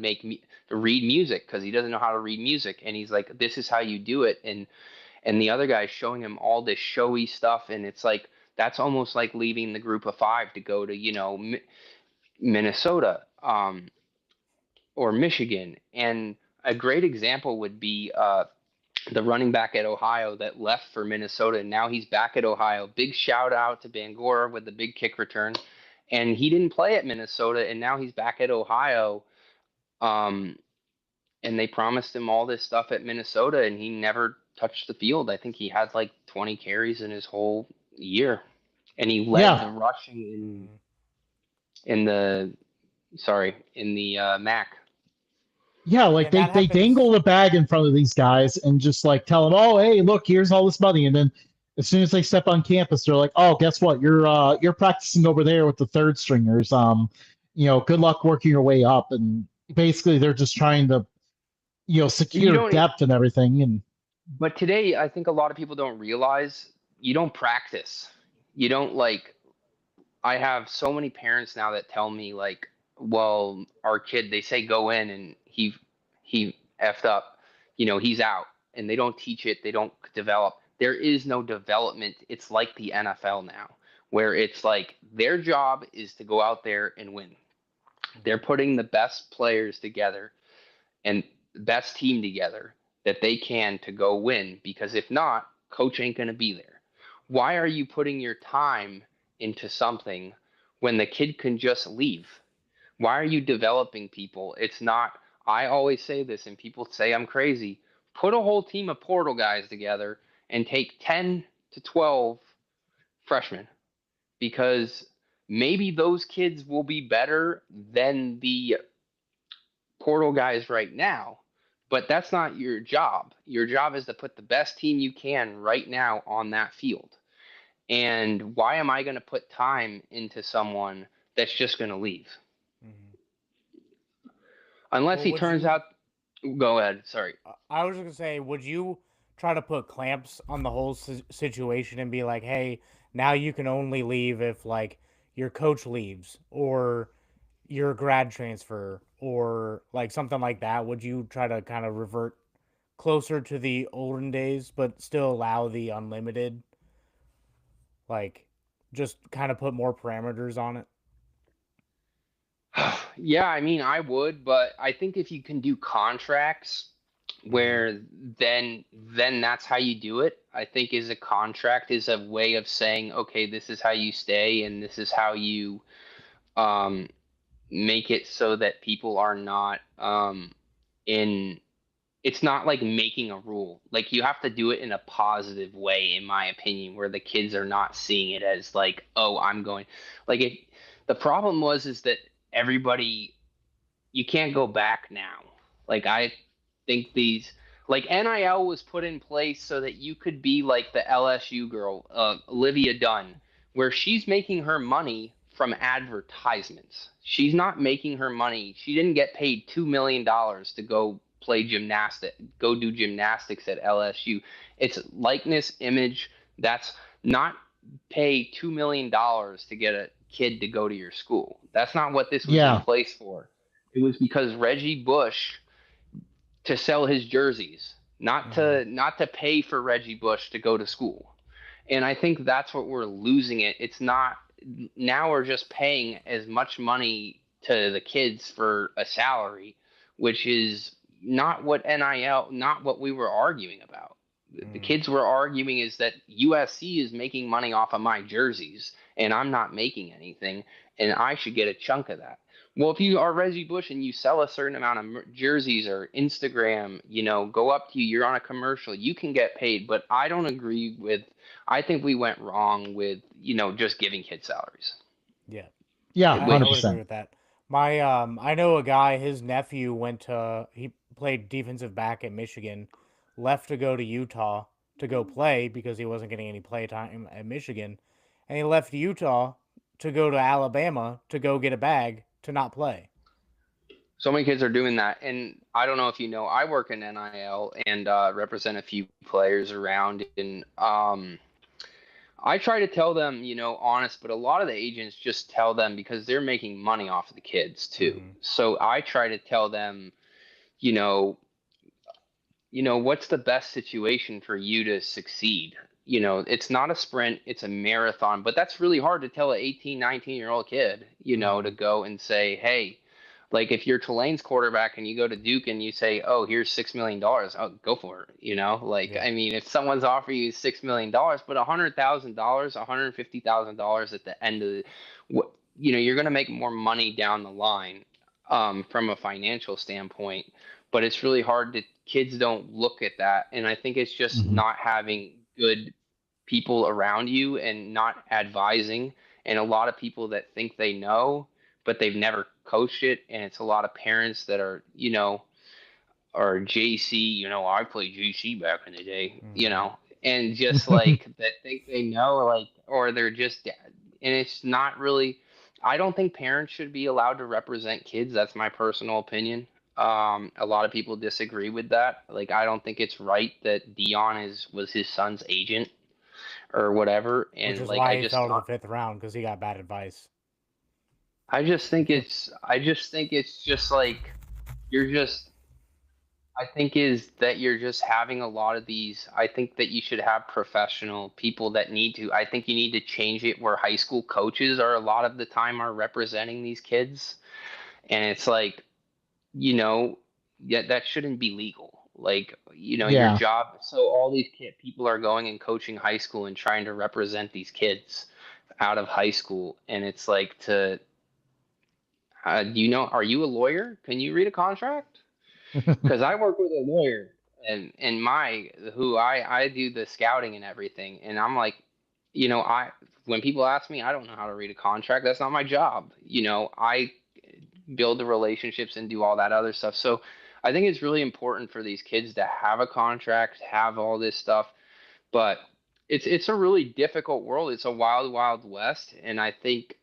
read music because he doesn't know how to read music, and he's like, "This is how you do it." And the other guy's showing him all this showy stuff, and it's like that's almost like leaving the group of five to go to Minnesota or Michigan. And a great example would be the running back at Ohio that left for Minnesota, and now he's back at Ohio. Big shout out to Bangor with the big kick return. And he didn't play at Minnesota, and now he's back at Ohio. Um, and they promised him all this stuff at Minnesota, and he never touched the field. I think he had like 20 carries in his whole year, and he led the rushing in the MAC. Yeah, like they dangle the bag in front of these guys and just like tell them, oh, hey, look, here's all this money, and then as soon as they step on campus, they're like, oh, guess what? You're practicing over there with the third stringers. Good luck working your way up, and basically they're just trying to secure depth and everything. And but today, I think a lot of people don't realize you don't practice. You don't like. I have so many parents now that tell me like, well, our kid, they say go in and he effed up, he's out, and they don't teach it. They don't develop. There is no development. It's like the NFL now, where it's like their job is to go out there and win. They're putting the best players together and best team together that they can to go win, because if not, coach ain't going to be there. Why are you putting your time into something when the kid can just leave? Why are you developing people? It's not, I always say this and people say I'm crazy. Put a whole team of portal guys together and take 10 to 12 freshmen, because maybe those kids will be better than the portal guys right now, but that's not your job. Your job is to put the best team you can right now on that field. And why am I going to put time into someone that's just going to leave? Unless he turns out. Go ahead. Sorry. I was just going to say, would you try to put clamps on the whole situation and be like, hey, now you can only leave if like your coach leaves or your grad transfer or like something like that? Would you try to kind of revert closer to the olden days but still allow the unlimited? Like, just kind of put more parameters on it? Yeah, I mean, I would, but I think if you can do contracts where then that's how you do it. I think is a contract is a way of saying, okay, this is how you stay and this is how you make it so that people are not in. It's not like making a rule. Like you have to do it in a positive way, in my opinion, where the kids are not seeing it as like, oh, I'm going. Like the problem is that everybody, you can't go back now. Like I think these like NIL was put in place so that you could be like the LSU girl, Olivia Dunn, where she's making her money from advertisements. She's not making her money. She didn't get paid $2 million to go play go do gymnastics at LSU. It's likeness, image. That's not pay $2 million to get a kid to go to your school. That's not what this was in place for. It was because Reggie Bush to sell his jerseys, not to pay for Reggie Bush to go to school. And I think that's what we're losing it. It's not, now we're just paying as much money to the kids for a salary, which is not what NIL, not what we were arguing about. The kids were arguing is that USC is making money off of my jerseys and I'm not making anything and I should get a chunk of that. Well, if you are Reggie Bush and you sell a certain amount of jerseys or Instagram, go up to you, you're on a commercial, you can get paid. But I don't agree with, I think we went wrong with, just giving kids salaries. Yeah. Yeah, 100%. I would agree with that. I know a guy, his nephew he played defensive back at Michigan, left to go to Utah to go play because he wasn't getting any play time at Michigan. And he left Utah to go to Alabama to go get a bag to not play. So many kids are doing that. And I don't know if you know, I work in NIL and represent a few players around. And I try to tell them, honest, but a lot of the agents just tell them because they're making money off of the kids too. So I try to tell them, what's the best situation for you to succeed? It's not a sprint, it's a marathon, but that's really hard to tell an 18, 19-year-old kid, to go and say, hey, Like if you're Tulane's quarterback and you go to Duke and you say, "Oh, here's $6 million," oh, go for it. Like Yeah. I mean, if someone's offering you $6 million, but $100,000, $150,000 at the end of the, what you're going to make more money down the line, from a financial standpoint. But it's really hard to kids don't look at that, and I think it's just Hmm. not having good people around you and not advising, and a lot of people that think they know but they've never coached it, and it's a lot of parents that are or JC, I played JC back in the day, and just like that think they know, like, or they're just, and it's not really. I don't think parents should be allowed to represent kids. That's my personal opinion. A lot of people disagree with that. Like, I don't think it's right that Dion was his son's agent or whatever, Which and is like why he fell to the 5th round, because he got bad advice. I just think it's just like you're just I think is that you're just having a lot of these. I think that you should have professional people that need to. I think you need to change it where high school coaches are a lot of the time are representing these kids, and it's like, yeah, that shouldn't be legal. Like, your Yeah. job. So all these people are going and coaching high school and trying to represent these kids out of high school, and it's like to. Are you a lawyer? Can you read a contract? Because I work with a lawyer and who I do the scouting and everything, and I'm like, I when people ask me, I don't know how to read a contract. That's not my job. I build the relationships and do all that other stuff. So I think it's really important for these kids to have a contract, have all this stuff, but it's a really difficult world. It's a wild, wild west, and I think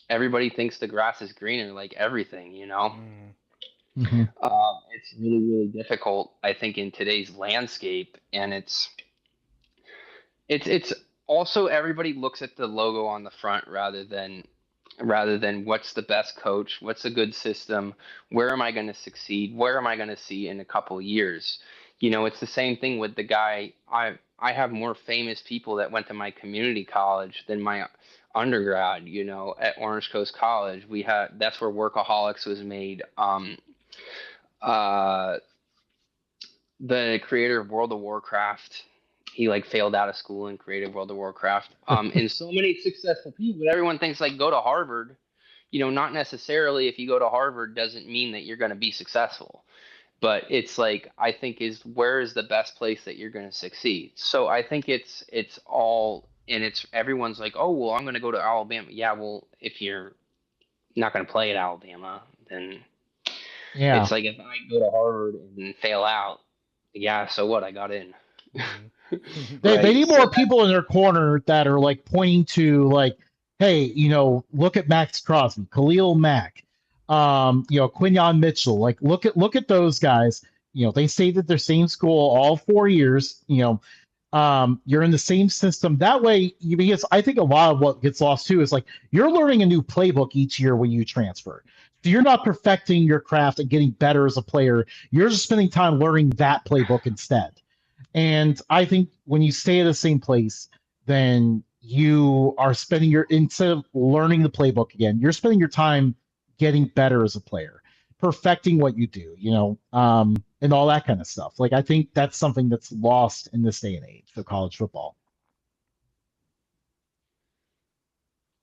everybody thinks the grass is greener, like everything. Mm. Hmm. It's really, really difficult, I think, in today's landscape, and it's also everybody looks at the logo on the front rather than what's the best coach, what's a good system, where am I going to succeed, where am I going to see in a couple of years. It's the same thing with the guy. I have more famous people that went to my community college than my undergrad. At Orange Coast College, that's where Workaholics was made. Uh, the creator of World of Warcraft. He like failed out of school and created World of Warcraft. And so many successful people, but everyone thinks like go to Harvard. Not necessarily if you go to Harvard doesn't mean that you're going to be successful. But it's like I think is where is the best place that you're going to succeed. So I think it's all and it's everyone's like, oh well, I'm going to go to Alabama. Yeah, well, if you're not going to play at Alabama, then Yeah. it's like if I go to Harvard and fail out, yeah, so what? I got in. They Right? need So more that people in their corner that are like pointing to like, hey, look at Max Crosby, Khalil Mack, Quinyon Mitchell. Like look at those guys. They stayed at their same school all 4 years. You're in the same system. That way, because I think a lot of what gets lost too is like you're learning a new playbook each year when you transfer. So you're not perfecting your craft and getting better as a player. You're just spending time learning that playbook instead. And I think when you stay at the same place, then you are spending instead of learning the playbook again, you're spending your time getting better as a player, perfecting what you do, and all that kind of stuff. Like, I think that's something that's lost in this day and age of college football.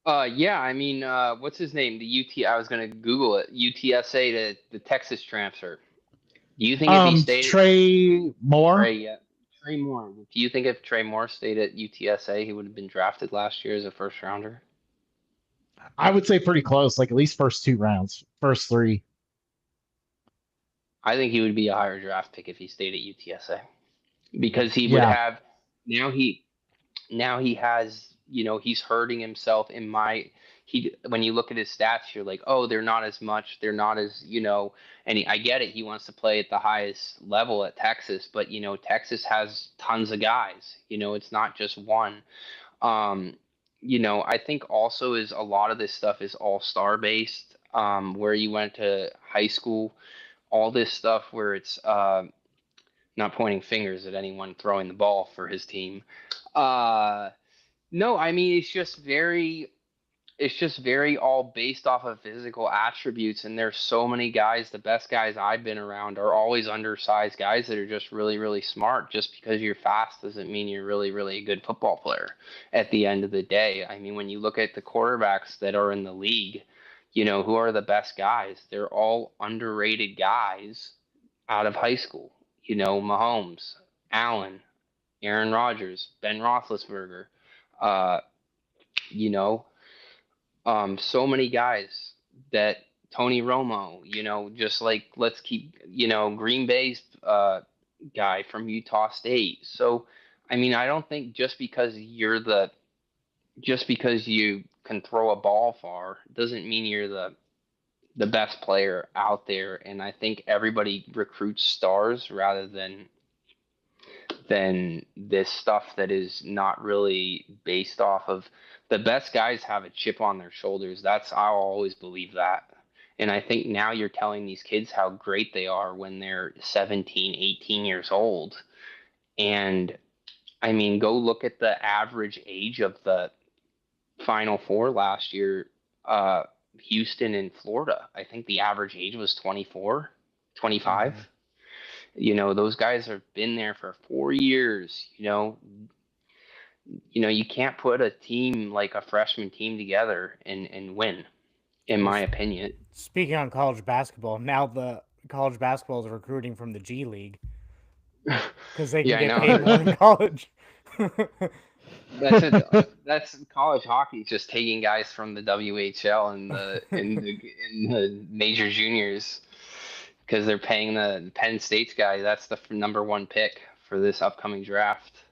yeah, I mean, what's his name? I was gonna Google it. UTSA to the Texas transfer. Do you think if he stayed Trey Moore, Trey, yeah, Trey Moore? Do you think if Trey Moore stayed at UTSA, he would have been drafted last year as a first rounder? I would say pretty close, like at least first two rounds, first three. I think he would be a higher draft pick if he stayed at UTSA because he would Yeah. have now he has he's hurting himself in my he when you look at his stats you're like, oh, they're not as much, they're not as and I get it, he wants to play at the highest level at Texas, but Texas has tons of guys, it's not just one. um I think also is a lot of this stuff is all star based, where you went to high school, all this stuff where it's not pointing fingers at anyone throwing the ball for his team. No, I mean it's just very. it's just very all based off of physical attributes. And there's so many guys, the best guys I've been around are always undersized guys that are just really, really smart. Just because you're fast doesn't mean you're really, really a good football player at the end of the day. I mean, when you look at the quarterbacks that are in the league, who are the best guys? They're all underrated guys out of high school. Mahomes, Allen, Aaron Rodgers, Ben Roethlisberger, uh, you know, so many guys that Tony Romo, just like let's keep, Green Bay's guy from Utah State. So, I mean, I don't think just because you can throw a ball far doesn't mean you're the best player out there. And I think everybody recruits stars rather than this stuff that is not really based off of the best guys have a chip on their shoulders. I'll always believe that. And I think now you're telling these kids how great they are when they're 17, 18 years old. And I mean, go look at the average age of the Final Four last year. Houston and Florida, I think the average age was 24, 25. Those guys have been there for 4 years. You can't put a team like a freshman team together and win, in my opinion. Speaking on college basketball, now the college basketball is recruiting from the G League because they can get paid more in college. That's college hockey, just taking guys from the WHL and in the major juniors because they're paying the Penn State's guy. That's the number one pick for this upcoming draft.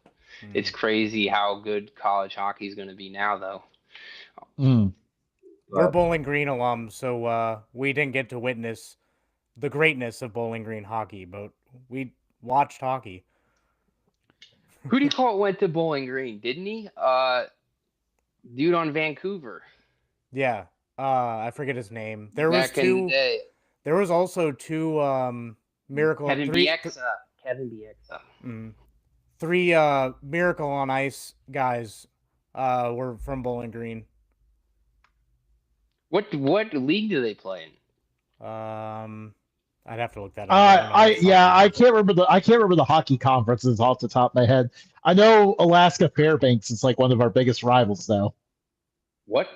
It's crazy how good college hockey is going to be now, though. We're Bowling Green alums, so we didn't get to witness the greatness of Bowling Green hockey, but we watched hockey. Who do you call it went to Bowling Green? Didn't he? Dude on Vancouver. Yeah. I forget his name. There was two. There was also two Miracle. Kevin Bieksa. Three Miracle on Ice guys were from Bowling Green. What league do they play in? I'd have to look that up. I can't remember the hockey conferences off the top of my head. I know Alaska Fairbanks is like one of our biggest rivals, though. What?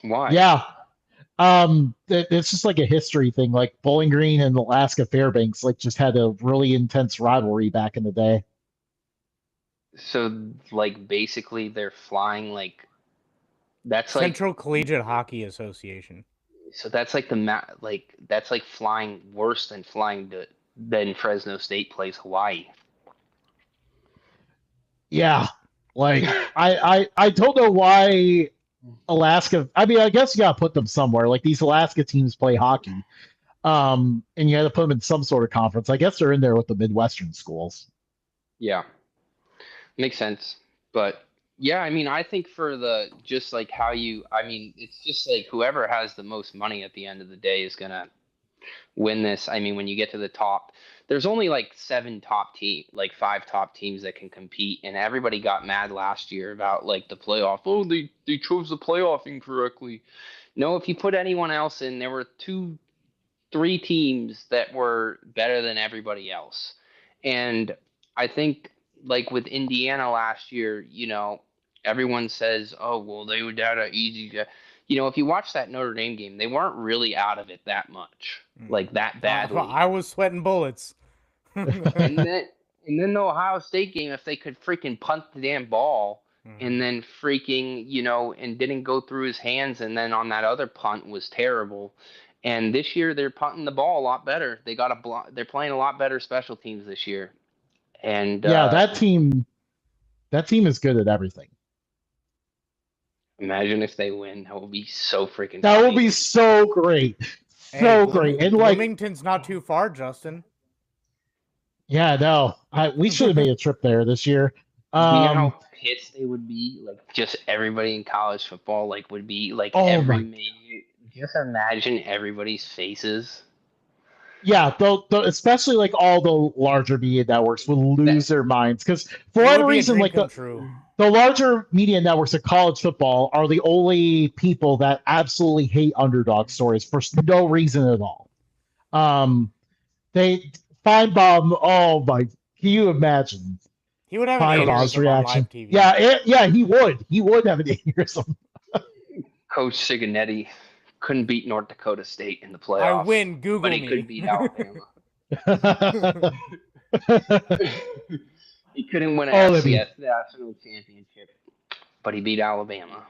Why? Yeah. It's just like a history thing. Like Bowling Green and Alaska Fairbanks, like just had a really intense rivalry back in the day. So, like, basically, they're flying like that's Central Collegiate Hockey Association. So that's like that's like flying worse than than Fresno State plays Hawaii. Yeah, like I don't know why Alaska. I mean, I guess you gotta put them somewhere. Like these Alaska teams play hockey, and you got to put them in some sort of conference. I guess they're in there with the Midwestern schools. Yeah, makes sense. But yeah, I mean, I think for just like it's just like whoever has the most money at the end of the day is gonna win this. I mean, when you get to the top, there's only like 5 top teams that can compete, and everybody got mad last year about like the playoff. Oh, they chose the playoff incorrectly. No, if you put anyone else in, there were 3 teams that were better than everybody else. And I think like with Indiana last year, everyone says, oh, well, they were down at easy. If you watch that Notre Dame game, they weren't really out of it that much, like that badly. I was sweating bullets. and then the Ohio State game, if they could freaking punt the damn ball and then freaking, and didn't go through his hands, and then on that other punt was terrible. And this year they're punting the ball a lot better. They're playing a lot better special teams this year. And yeah, that team is good at everything. Imagine if they win. That will be so freaking That funny. will be so great. Great. And Bloomington's not too far, Justin. Yeah, no. We should have made a trip there this year. You know how pissed they would be? Like, just everybody in college football, like, would be, like, just imagine everybody's faces. Yeah, especially like all the larger media networks will lose their minds because for It whatever would be a reason, dream like come true. the larger media networks of college football are the only people that absolutely hate underdog stories for no reason at all. They Feinbaum. Oh my! Can you imagine He would have an Feinbaum's aneurysm on reaction? live TV. Yeah, he would. He would have an aneurysm. Coach Siganetti couldn't beat North Dakota State in the playoffs. I win. Google but he me. could beat Alabama. He couldn't win an FCS national championship, but he beat Alabama.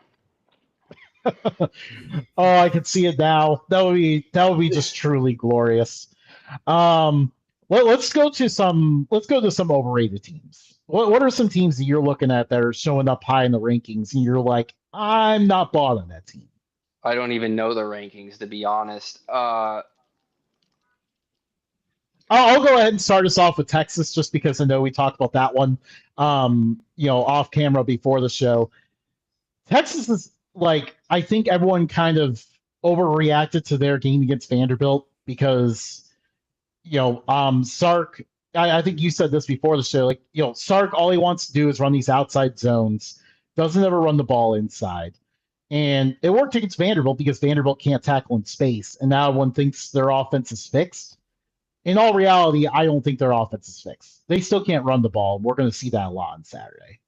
Oh, I can see it now. That would be just truly glorious. Let's go to some overrated teams. What are some teams that you're looking at that are showing up high in the rankings and you're like, I'm not bought on that team? I don't even know the rankings, to be honest. I'll go ahead and start us off with Texas just because I know we talked about that one off camera before the show. Texas is like, I think everyone kind of overreacted to their game against Vanderbilt because Sark, I think you said this before the show, like, Sark, all he wants to do is run these outside zones, doesn't ever run the ball inside. And it worked against Vanderbilt because Vanderbilt can't tackle in space. And now everyone thinks their offense is fixed. In all reality, I don't think their offense is fixed. They still can't run the ball. We're going to see that a lot on Saturday.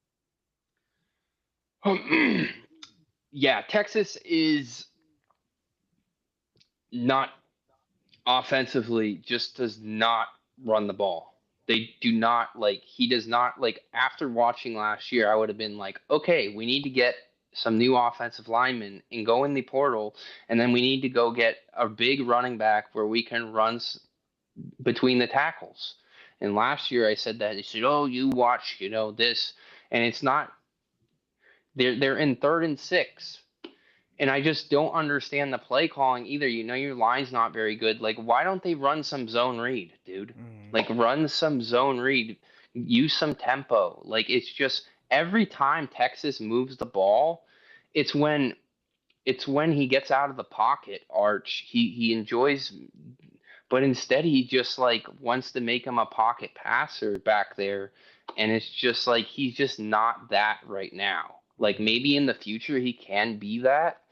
Yeah, Texas is not offensively, just does not run the ball. They do not he does not after watching last year, I would have been like, okay, we need to get some new offensive linemen and go in the portal. And then we need to go get a big running back where we can run between the tackles. And last year I said that. They said, oh, you watch, this. And it's not. They're in 3rd and 6. And I just don't understand the play calling either. Your line's not very good. Why don't they run some zone read, dude? Run some zone read. Use some tempo. It's just every time Texas moves the ball, it's when he gets out of the pocket, Arch. He enjoys, but instead he just wants to make him a pocket passer back there, and it's just he's just not that right now. Maybe in the future he can be that,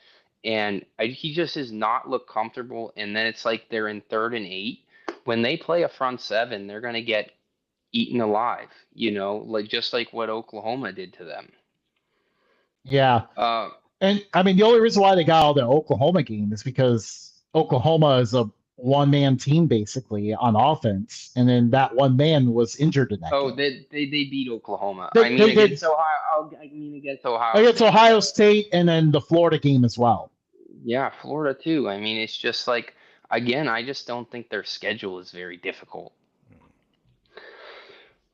and he just does not look comfortable. And then it's they're in 3rd and 8. When they play a front 7, they're gonna get eaten alive. Just like what Oklahoma did to them. Yeah. And I mean, the only reason why they got all the Oklahoma game is because Oklahoma is a one-man team basically on offense, and then that one man was injured in that game. They beat Oklahoma. Against Ohio. Against Ohio State, and then the Florida game as well. Yeah, Florida too. It's just again, I just don't think their schedule is very difficult.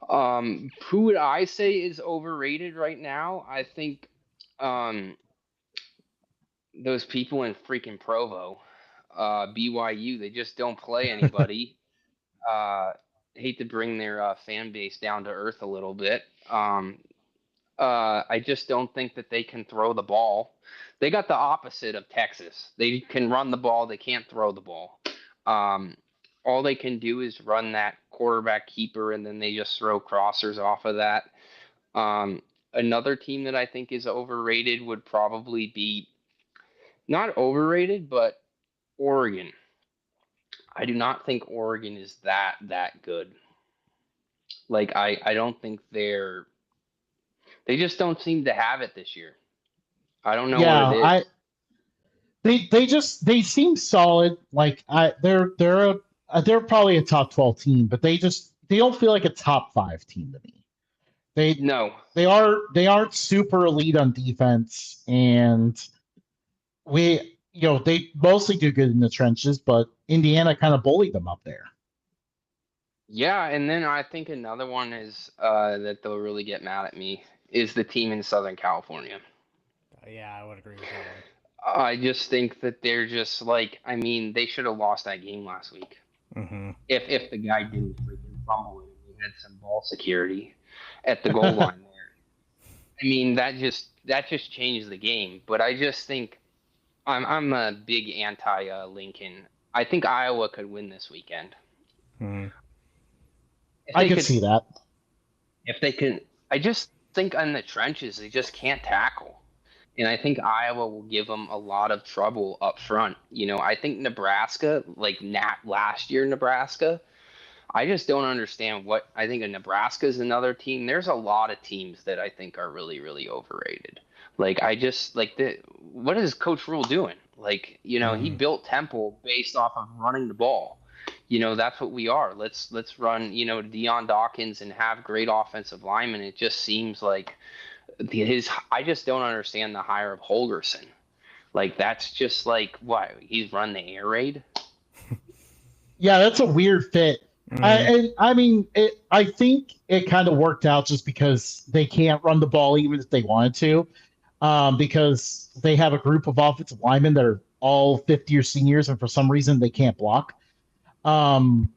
Who would I say is overrated right now? I think those people in freaking Provo, BYU, they just don't play anybody. Hate to bring their fan base down to earth a little bit. I just don't think that they can throw the ball. They got the opposite of Texas. They can run the ball. They can't throw the ball. All they can do is run that quarterback keeper, and then they just throw crossers off of that. Another team that I think is overrated would probably be not overrated, but Oregon. I do not think Oregon is that good. I don't think they just don't seem to have it this year. I don't know what it is. They seem solid. They're probably a top 12 team, but they don't feel like a top 5 team to me. They aren't super elite on defense, and they mostly do good in the trenches, but Indiana kind of bullied them up there. Yeah, and then I think another one is that they'll really get mad at me is the team in Southern California. Yeah, I would agree with that. I just think that they're just they should have lost that game last week. Mm-hmm. If the guy didn't freaking fumble it and he had some ball security at the goal line there. That just changed the game. But I just think I'm a big anti Lincoln. I think Iowa could win this weekend. Hmm. If I they could could, see that. if they can, I just think on the trenches they just can't tackle. And I think Iowa will give them a lot of trouble up front. I think Nebraska, like last year, Nebraska, I just don't understand what I think of Nebraska is another team. There's a lot of teams that I think are really, really overrated. Like I just like what is Coach Rule doing? Like, he built Temple based off of running the ball. That's what we are. Let's run, Deion Dawkins and have great offensive linemen. It just seems like I just don't understand the hire of Holgerson. Like that's just like what he's run the air raid. Yeah, that's a weird fit. I mean, I think it kind of worked out just because they can't run the ball even if they wanted to, because they have a group of offensive linemen that are all 50 year seniors, and for some reason they can't block.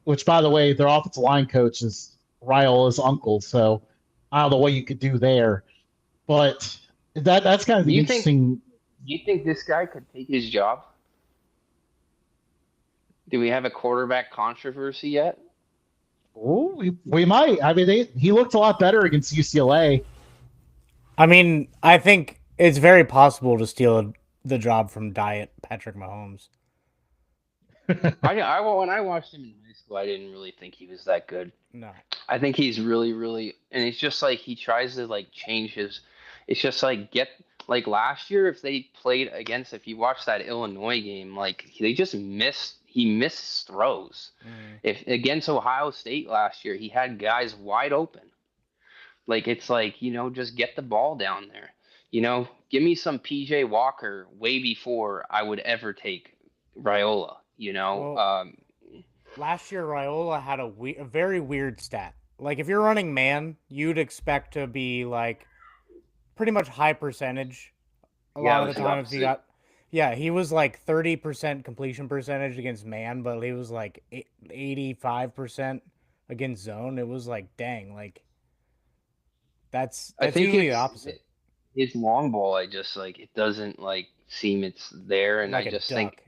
Which, by the way, their offensive line coach is Riola's uncle, so I don't know what you could do there. But that's kind of Do the you think interesting. do you think this guy could take his job? Do we have a quarterback controversy yet? Oh, we might. I mean, he looked a lot better against UCLA. I mean, I think it's very possible to steal the job from Diet Patrick Mahomes. When I watched him in high school, I didn't really think he was that good. No. I think he's really, really, and it's just like he tries to like change his. It's just like get like last year if they played against if you watch that Illinois game, like they just missed. He missed throws. If against Ohio State last year, he had guys wide open. Like it's like just get the ball down there. Give me some PJ Walker way before I would ever take Riola. Well, last year Raiola had a very weird stat. Like if you're running man, you'd expect to be like pretty much high percentage. A Yeah, lot it of was the the times he opposite. got, yeah, he was like 30% completion percentage against man, but he was like 85% against zone. It was like, dang, like I that's think usually the it's opposite. his long ball. I just like it doesn't like seem it's there, and Like I a just think, duck.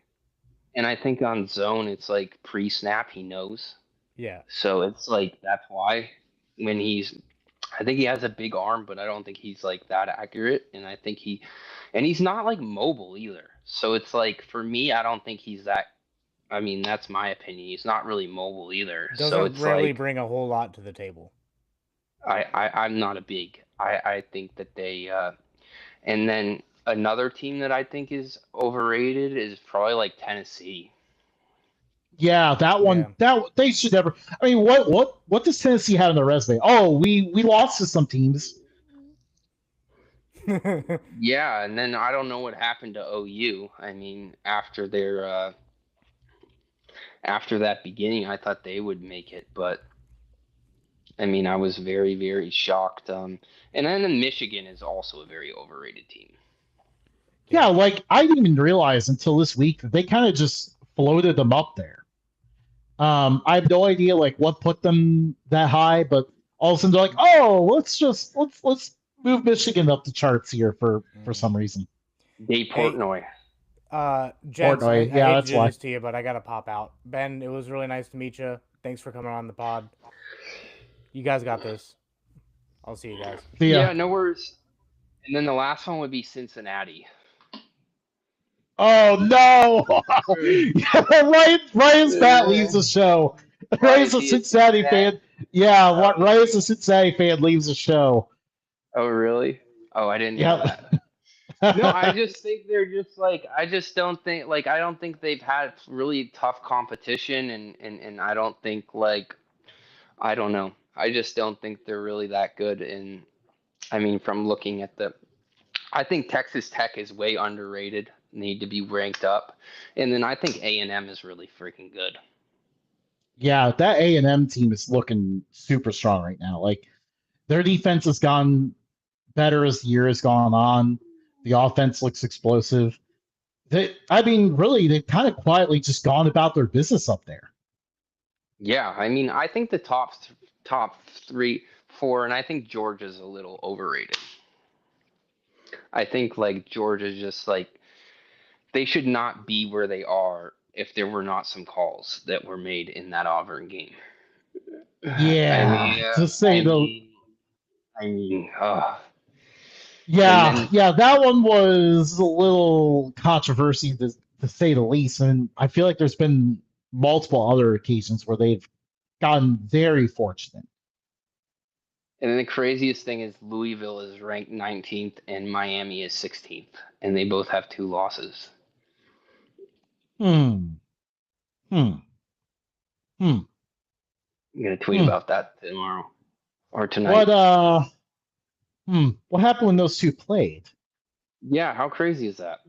and I think on zone it's like pre-snap he knows, Yeah. so it's like that's why when I think he has a big arm, but I don't think he's like that accurate, and I think and he's not like mobile either. So it's like for me, I don't think he's that. I mean, that's my opinion. He's not really mobile either. So Doesn't it's really like bring a whole lot to the table. I'm not a big. I think that they and then another team that I think is overrated is probably like Tennessee. Yeah, that one. Yeah. That they should never. I mean, what does Tennessee have on their resume? Oh, we lost to some teams. Yeah, and then I don't know what happened to OU. I mean, after that beginning, I thought they would make it, but I mean, I was very, very shocked. And then Michigan is also a very overrated team. Yeah, Yeah. like I didn't even realize until this week that they kind of just floated them up there. I have no idea like what put them that high, but all of a sudden they're like, oh, let's move Michigan up the charts here for some reason. Dave Hey, Portnoy. gents, Portnoy, I yeah, hate to that's do why. this to you, but I gotta pop out. Ben, it was really nice to meet you. Thanks for coming on the pod. You guys got this. I'll see you guys. See ya. Yeah, no worries. And then the last one would be Cincinnati. Oh no! Uh, Ryan's Pat leaves the show. Why Ryan's is a he a Cincinnati Cincinnati? fan. Yeah, Oh, what Ryan's a Cincinnati fan leaves the show. oh, really? Oh, I didn't know Yep. that. No, I just think they're just like I just don't think like I don't think they've had really tough competition and I don't think like I don't know. I just don't think they're really that good and I mean from looking at I think Texas Tech is way underrated, need to be ranked up. And then I think A&M is really freaking good. Yeah, that A&M team is looking super strong right now. Like their defense has gone better as the year has gone on. The offense looks explosive. I mean, really, they've kind of quietly just gone about their business up there. Yeah, I mean, I think the top 3, 4 and I think Georgia's a little overrated. I think like Georgia's just like they should not be where they are if there were not some calls that were made in that Auburn game. I Yeah, mean, to say the I mean, and yeah, then yeah, that one was a little controversy to say the least, and I feel like there's been multiple other occasions where they've gotten very fortunate. and then the craziest thing is Louisville is ranked 19th and Miami is 16th, and they both have 2 losses. Hmm. Hmm. Hmm. I'm gonna tweet Hmm. about that tomorrow or tonight. What what happened when those two played Yeah, how crazy is that?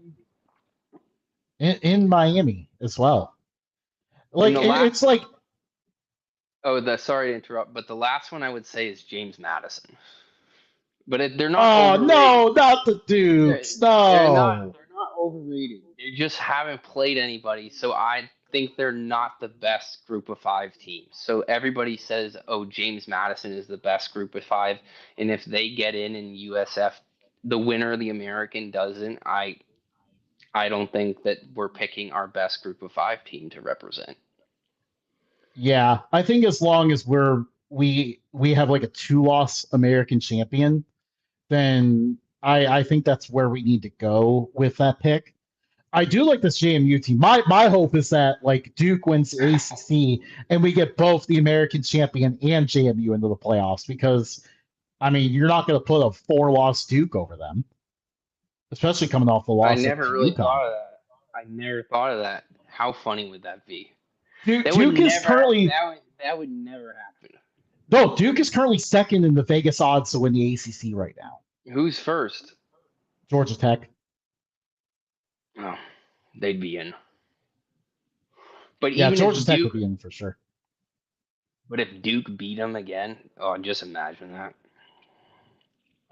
in Miami as well? And Like the last, it's like sorry to interrupt, but the last one I would say is James Madison. But they're not oh overrated. no, not the They're, Dukes. they're not No. they're not overrated. They just haven't played anybody, so I think they're not the best group of 5 teams. So everybody says, "Oh, James Madison is the best group of 5," and if they get in USF, the winner of the American doesn't. I don't think that we're picking our best group of 5 team to represent. Yeah, I think as long as we have like a two-loss American champion, then I think that's where we need to go with that pick. I do like this JMU team. My hope is that like Duke wins the ACC and we get both the American champion and JMU into the playoffs because I mean you're not going to put a four-loss Duke over them, especially coming off the I loss to never really UConn. thought of that. I never thought of that. How funny would that be? Duke, That would Duke is never currently that would never happen. no Duke is currently second in the Vegas odds to win the ACC right now. Who's first? Georgia Tech. Oh, they'd be in. But Yeah, even Georgia if Tech Duke would be in for sure. but if Duke beat them again, oh, just imagine that.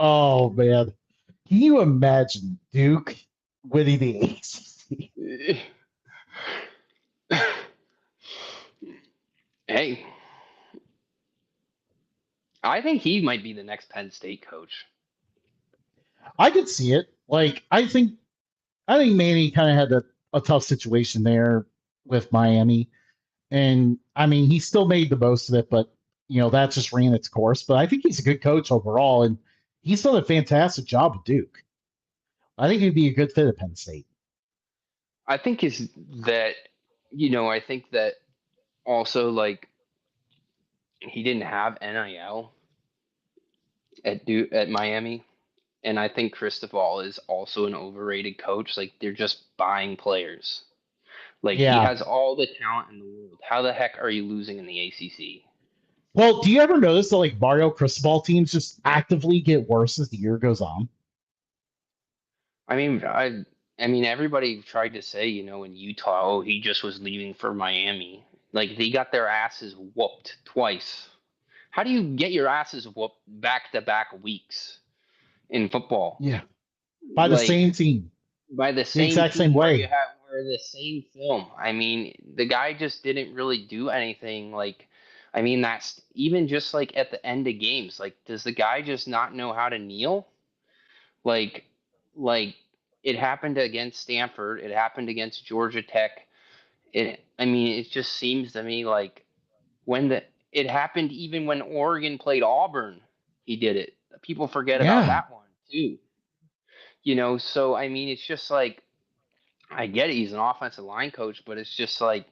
Oh man, can you imagine Duke winning the ACC? Hey, I think he might be the next Penn State coach. I could see it. Like I think Manny kind of had a tough situation there with Miami, and I mean he still made the most of it, but that just ran its course. But I think he's a good coach overall, and he's done a fantastic job at Duke. I think he'd be a good fit at Penn State. I think is that I think that also like he didn't have NIL at Miami. And I think Cristobal is also an overrated coach. Like they're just buying players. Like he Yeah. has all the talent in the world. How the heck are you losing in the ACC? Well, do you ever notice that like Mario Cristobal teams just actively get worse as the year goes on? I mean, I mean, everybody tried to say, in Utah, oh, he just was leaving for Miami. Like they got their asses whooped twice. How do you get your asses whooped back to back weeks in football? Yeah. By the Like same team, by the the same exact same team where you way. have where the same film. I mean, the guy just didn't really do anything. Like, I mean, that's even just like at the end of games. Like, does the guy just not know how to kneel? Like, like it happened against Stanford. It happened against Georgia Tech. I mean, it just seems to me like it happened even when Oregon played Auburn. He did it. People forget about Yeah. that one too. So I mean, it's just like I get it. He's an offensive line coach, but it's just like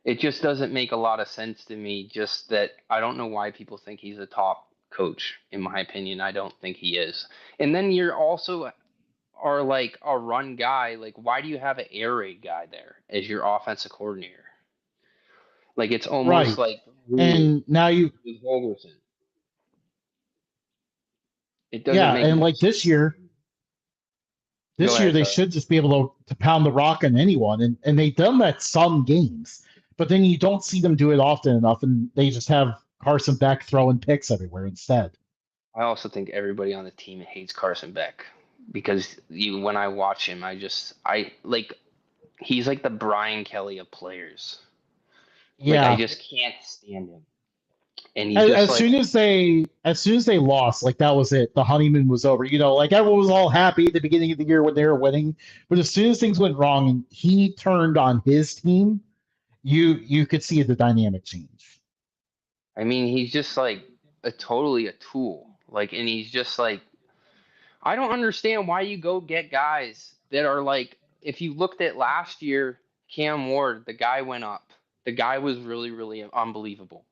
it just doesn't make a lot of sense to me. Just that I don't know why people think he's a top coach. In my opinion, I don't think he is. And then you're also are like a run guy. Like, why do you have an air raid guy there as your offensive coordinator? Like, it's almost Right. like rules And now with Holgerson. It doesn't yeah, make and no like sense. Go this year ahead, they sorry. should just be able to pound the rock on anyone, and they've done that some games, but then you don't see them do it often enough, and they just have Carson Beck throwing picks everywhere instead. I also think everybody on the team hates Carson Beck because when I watch him, I like he's like the Brian Kelly of players. Like I Yeah, just can't stand him. And he's just As like, soon as they lost, like that was it. The honeymoon was over. Like everyone was all happy at the beginning of the year when they were winning, but as soon as things went wrong and he turned on his team, you could see the dynamic change. I mean, he's just like totally a tool. Like, and he's just like, I don't understand why you go get guys that are like, if you looked at last year, Cam Ward, the guy went up. The guy was really, really unbelievable.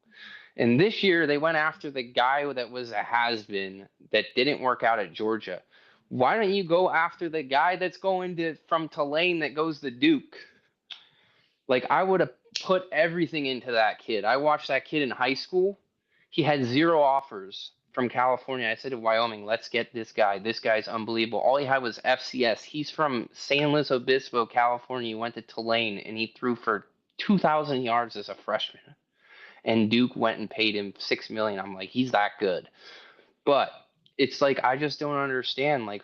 And this year they went after the guy that was a has-been that didn't work out at Georgia. Why don't you go after the guy that's going to from Tulane that goes to Duke? Like, I would have put everything into that kid. I watched that kid in high school. He had 0 offers from California. I said to Wyoming, let's get this guy. This guy's unbelievable. All he had was FCS. He's from San Luis Obispo, California. He went to Tulane and he threw for 2,000 yards as a freshman. And Duke went and paid him $6 million. I'm like, he's that good. But it's like, I just don't understand. Like,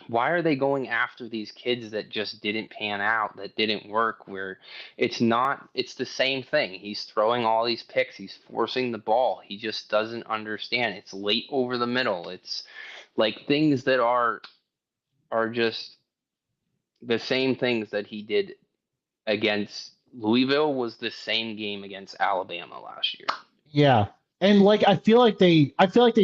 why are they going after these kids that just didn't pan out, that didn't work? Where it's the same thing. He's throwing all these picks, he's forcing the ball. He just doesn't understand. It's late over the middle. It's like things that are just the same things that he did against Louisville was the same game against Alabama last year. Yeah. And like I feel like they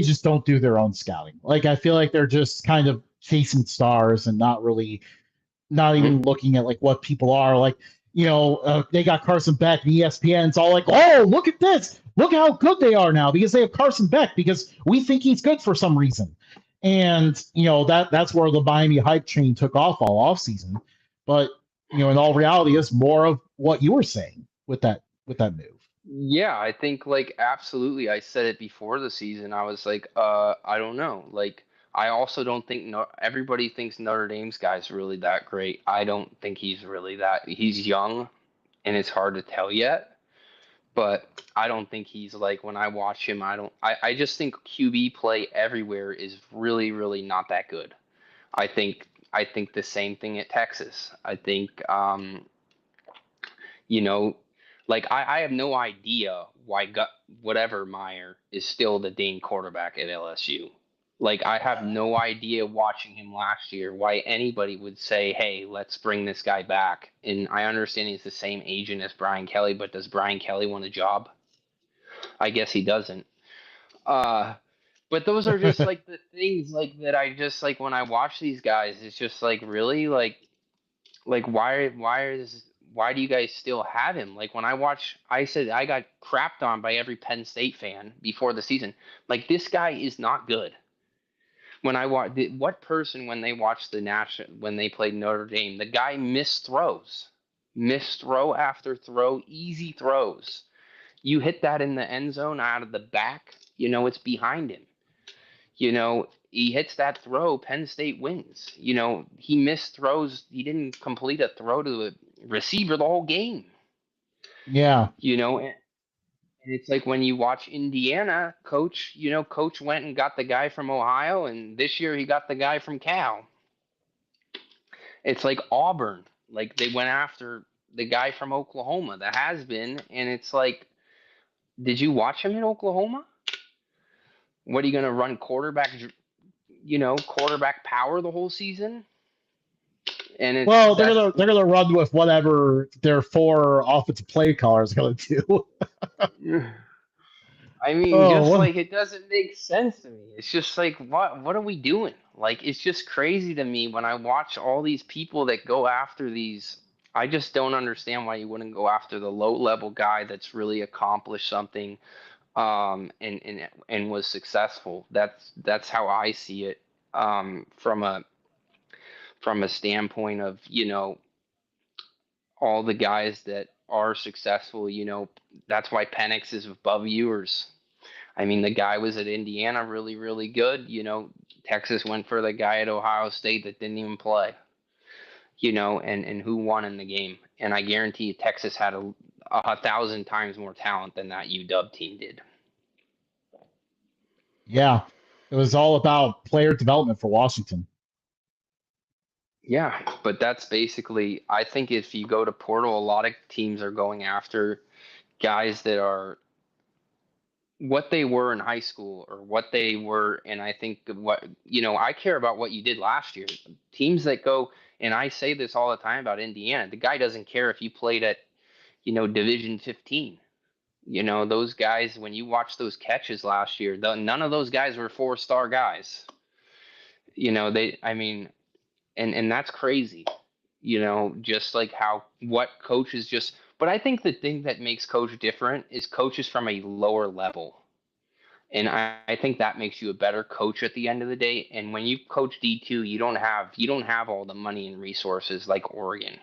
just don't do their own scouting. Like I feel like they're just kind of chasing stars and not Mm-hmm. even looking at like what people are like. They got Carson Beck and ESPN's all like, oh, look at this. Look how good they are now because they have Carson Beck because we think he's good for some reason. And that's where the Miami hype train took off all offseason. But in all reality, it's more of what you were saying with that move. Yeah, I think like absolutely. I said it before the season. I was like, I don't know. Like, I also don't think no everybody thinks Notre Dame's guy's really that great. I don't think he's really that. He's young and it's hard to tell yet, but I don't think he's like when I watch him, I just think QB play everywhere is really, really not that good. I think the same thing at Texas. I think you know, like I have no idea why whatever Meyer is still the Dane quarterback at LSU. Like I have no idea watching him last year why anybody would say, "Hey, let's bring this guy back." And I understand he's the same agent as Brian Kelly, but does Brian Kelly want a job? I guess he doesn't. Uh, but those are just like the things like that I just like when I watch these guys. It's just like really like why do you guys still have him? Like when I said I got crapped on by every Penn State fan before the season. Like this guy is not good. When I watch what person when they watched the national when they played Notre Dame, the guy missed throw after throw, easy throws. You hit that in the end zone out of the back, it's behind him. He hits that throw, Penn State wins. He missed throws. He didn't complete a throw to a receiver the whole game. Yeah. And it's like when you watch Indiana, coach went and got the guy from Ohio, and this year he got the guy from Cal. It's like Auburn. Like they went after the guy from Oklahoma, the has been, and it's like, did you watch him in Oklahoma? What are you going to run quarterback power the whole season? And Well, they're gonna run with whatever their 4 offensive play callers are gonna do. I mean, Oh, just what? like it doesn't make sense to me. It's just like what are we doing? Like it's just crazy to me when I watch all these people that go after these. I just don't understand why you wouldn't go after the low level guy that's really accomplished something and was successful. That's how I see it from a standpoint of, all the guys that are successful, that's why Penix is above yours. I mean, the guy was at Indiana really, really good. Texas went for the guy at Ohio State that didn't even play, and who won in the game. And I guarantee you Texas had a thousand times more talent than that UW team did. Yeah, it was all about player development for Washington. Yeah, but that's basically, I think if you go to portal, a lot of teams are going after guys that are what they were in high school or what they were, and I think I care about what you did last year. Teams that go, and I say this all the time about Indiana, the guy doesn't care if you played at, Division 15. Those guys, when you watch those catches last year, none of those guys were 4-star guys. I mean, and that's crazy. Just like how what coaches just. But I think the thing that makes coach different is coaches from a lower level. And I think that makes you a better coach at the end of the day. And when you coach D2, you don't have all the money and resources like Oregon,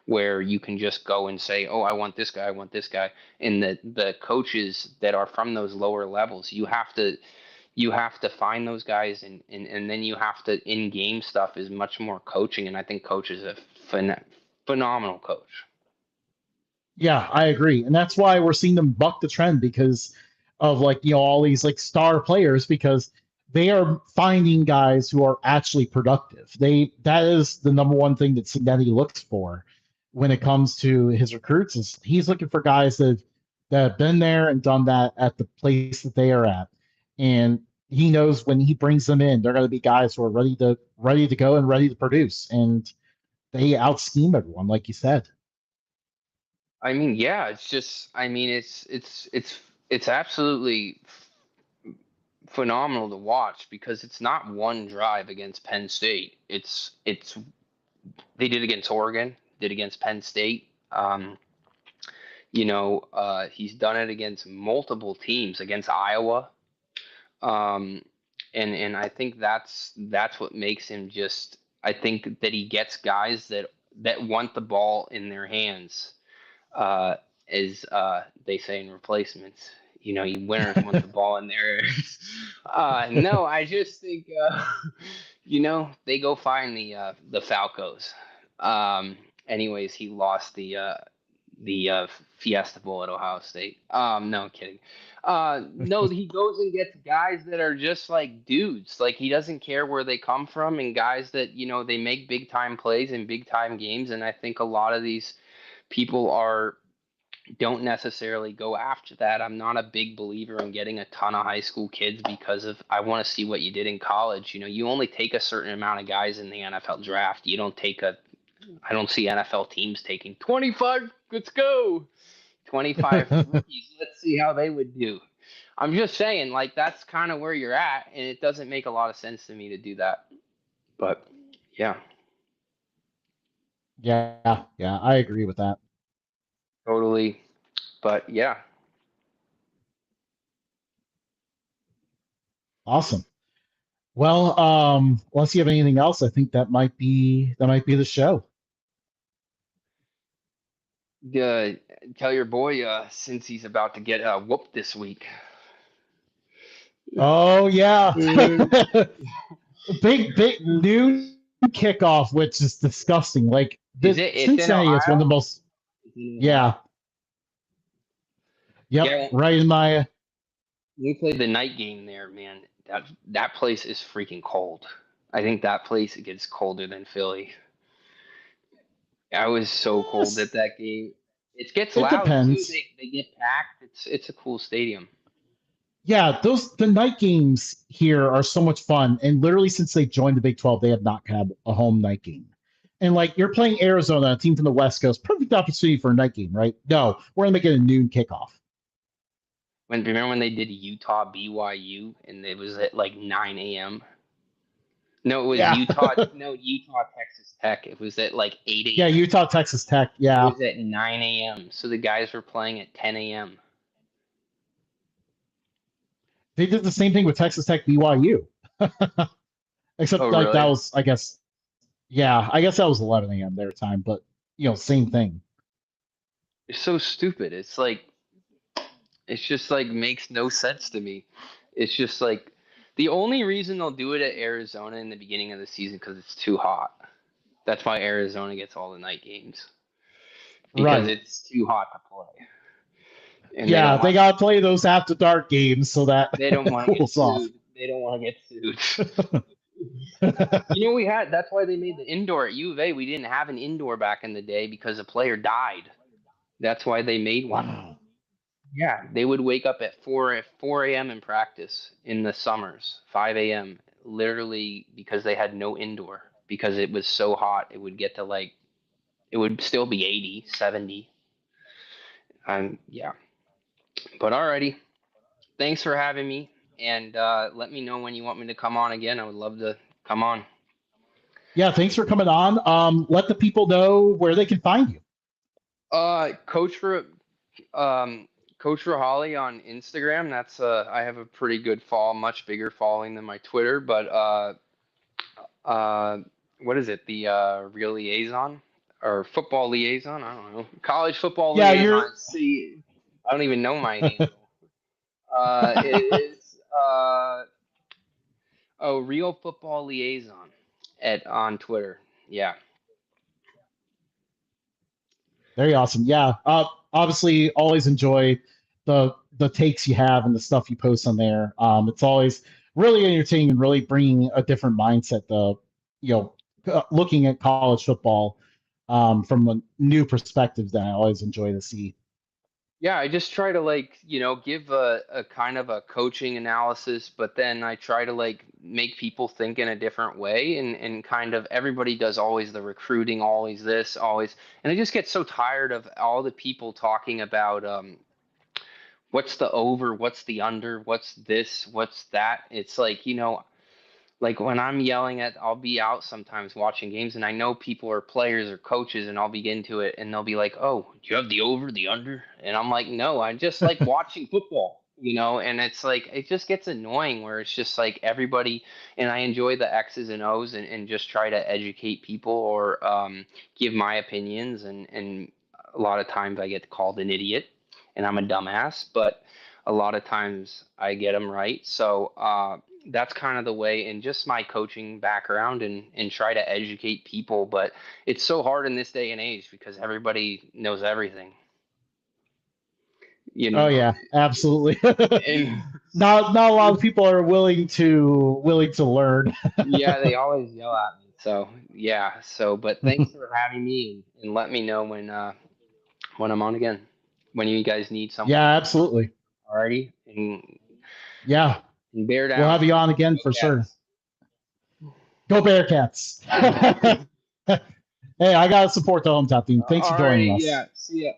where you can just go and say, "Oh, I want this guy, I want this guy." And the coaches that are from those lower levels, you have to find those guys, and then you have to in game stuff is much more coaching. And I think coach is a phenomenal coach. Yeah, I agree. And that's why we're seeing them buck the trend because of all these star players because they are finding guys who are actually productive. That is the number one thing that he looks for when it comes to his recruits is he's looking for guys that have been there and done that at the place that they are at. And he knows when he brings them in, they're going to be guys who are ready to go and ready to produce. And they out scheme everyone, like you said. I mean, yeah, it's just, I mean, it's absolutely phenomenal to watch because it's not one drive against Penn State. It's they did against Oregon, did against Penn State. He's done it against multiple teams, against Iowa. Um, and I think that's what makes him just. I think that he gets guys that want the ball in their hands, uh, as they say in replacements. You winners want the ball in their hands. No, I just think they go find the Falcos. Anyways, he lost the Fiesta Bowl at Ohio State. No kidding. No, he goes and gets guys that are just like dudes. Like he doesn't care where they come from, and guys that they make big time plays in big time games. And I think a lot of these people don't necessarily go after that. I'm not a big believer in getting a ton of high school kids because of I want to see what you did in college. You only take a certain amount of guys in the NFL draft. You don't take a I don't see NFL teams taking 25. Let's go. 25 rookies. Let's see how they would do. I'm just saying, like, that's kind of where you're at, and it doesn't make a lot of sense to me to do that. But, yeah, Yeah, I agree with that. totally. But, yeah, Awesome. Well, unless you have anything else, I think that might be the show. uh, tell your boy since he's about to get whooped this week. Oh yeah. Mm. Big noon kickoff, which is disgusting. Like Is the it? It's in Cincinnati is one of the Ohio? most It's in Ohio. yeah, yep, Yeah, right in my we played the night game there, man. That place is freaking cold. I think that place gets colder than Philly. I was so cold at yes, that game. It gets it loud too. depends. They get packed. It's a cool stadium. Yeah, the night games here are so much fun. And literally since they joined the Big 12, they have not had a home night game. And you're playing Arizona, a team from the West Coast, perfect opportunity for a night game, right? No, we're gonna make it a noon kickoff. Remember when they did Utah BYU and it was at like 9 a.m. No, it was Yeah. Utah. No, Utah Texas Tech. It was at like 8 Yeah, a.m. Utah, Texas Tech. It Yeah. was at 9 a.m. So the guys were playing at 10 a.m. They did the same thing with Texas Tech BYU. Oh, Except that really? was, I guess, yeah, I guess that was 11 a.m. their time, but same thing. It's so stupid. It's just like makes no sense to me. It's just like the only reason they'll do it at Arizona in the beginning of the season because it's too hot. That's why Arizona gets all the night games because Right. it's too hot to play, and Yeah, they got to play those after dark games so that they don't it want to get cools off. sued. They don't want to get sued. We had that's why they made the indoor at U of A. We didn't have an indoor back in the day because a player died. That's why they made one. Wow. Yeah, they would wake up at 4 a.m. in practice in the summers, 5 a.m. literally because they had no indoor because it was so hot. It would get to like it would still be 80, 70. Yeah. But alrighty. Thanks for having me and let me know when you want me to come on again. I would love to come on. Yeah, thanks for coming on. Let the people know where they can find you. Coach for Coach Rohaly on Instagram. That's I have a pretty good much bigger following than my Twitter, but uh what is it? The real liaison or football liaison? I don't know. College football Yeah, you're liaison. See, I don't even know my handle. It is real football liaison at on Twitter. Yeah. very awesome. Yeah, obviously, always enjoy the takes you have and the stuff you post on there. It's always really entertaining and really bringing a different mindset. Looking at college football from a new perspective that I always enjoy to see. Yeah, I just try to give a kind of a coaching analysis, but then I try to make people think in a different way and kind of everybody does always the recruiting, always this, always, and I just get so tired of all the people talking about what's the over, what's the under, what's this, what's that. It's like when I'm yelling I'll be out sometimes watching games, and I know people are players or coaches, and I'll be into it, and they'll be like, "Oh, do you have the over, the under?" And I'm like, "No, I just like watching football." And it's like it just gets annoying where it's just like everybody, and I enjoy the X's and O's and just try to educate people or give my opinions, and a lot of times I get called an idiot, and I'm a dumbass, but a lot of times I get them right. So that's kind of the way in just my coaching background and try to educate people, but it's so hard in this day and age because everybody knows everything, you Oh know. yeah, absolutely. And Not a lot of people are willing to learn. yeah, they always yell at me. So yeah, but thanks for having me and let me know when I'm on again. When you guys need someone. Yeah, absolutely. Alrighty. Yeah, And bear we'll down. have you on again Go for sure. Cats. Go Bearcats. Hey, I gotta support the hometown team. Thanks for All joining right, us. yeah. See ya.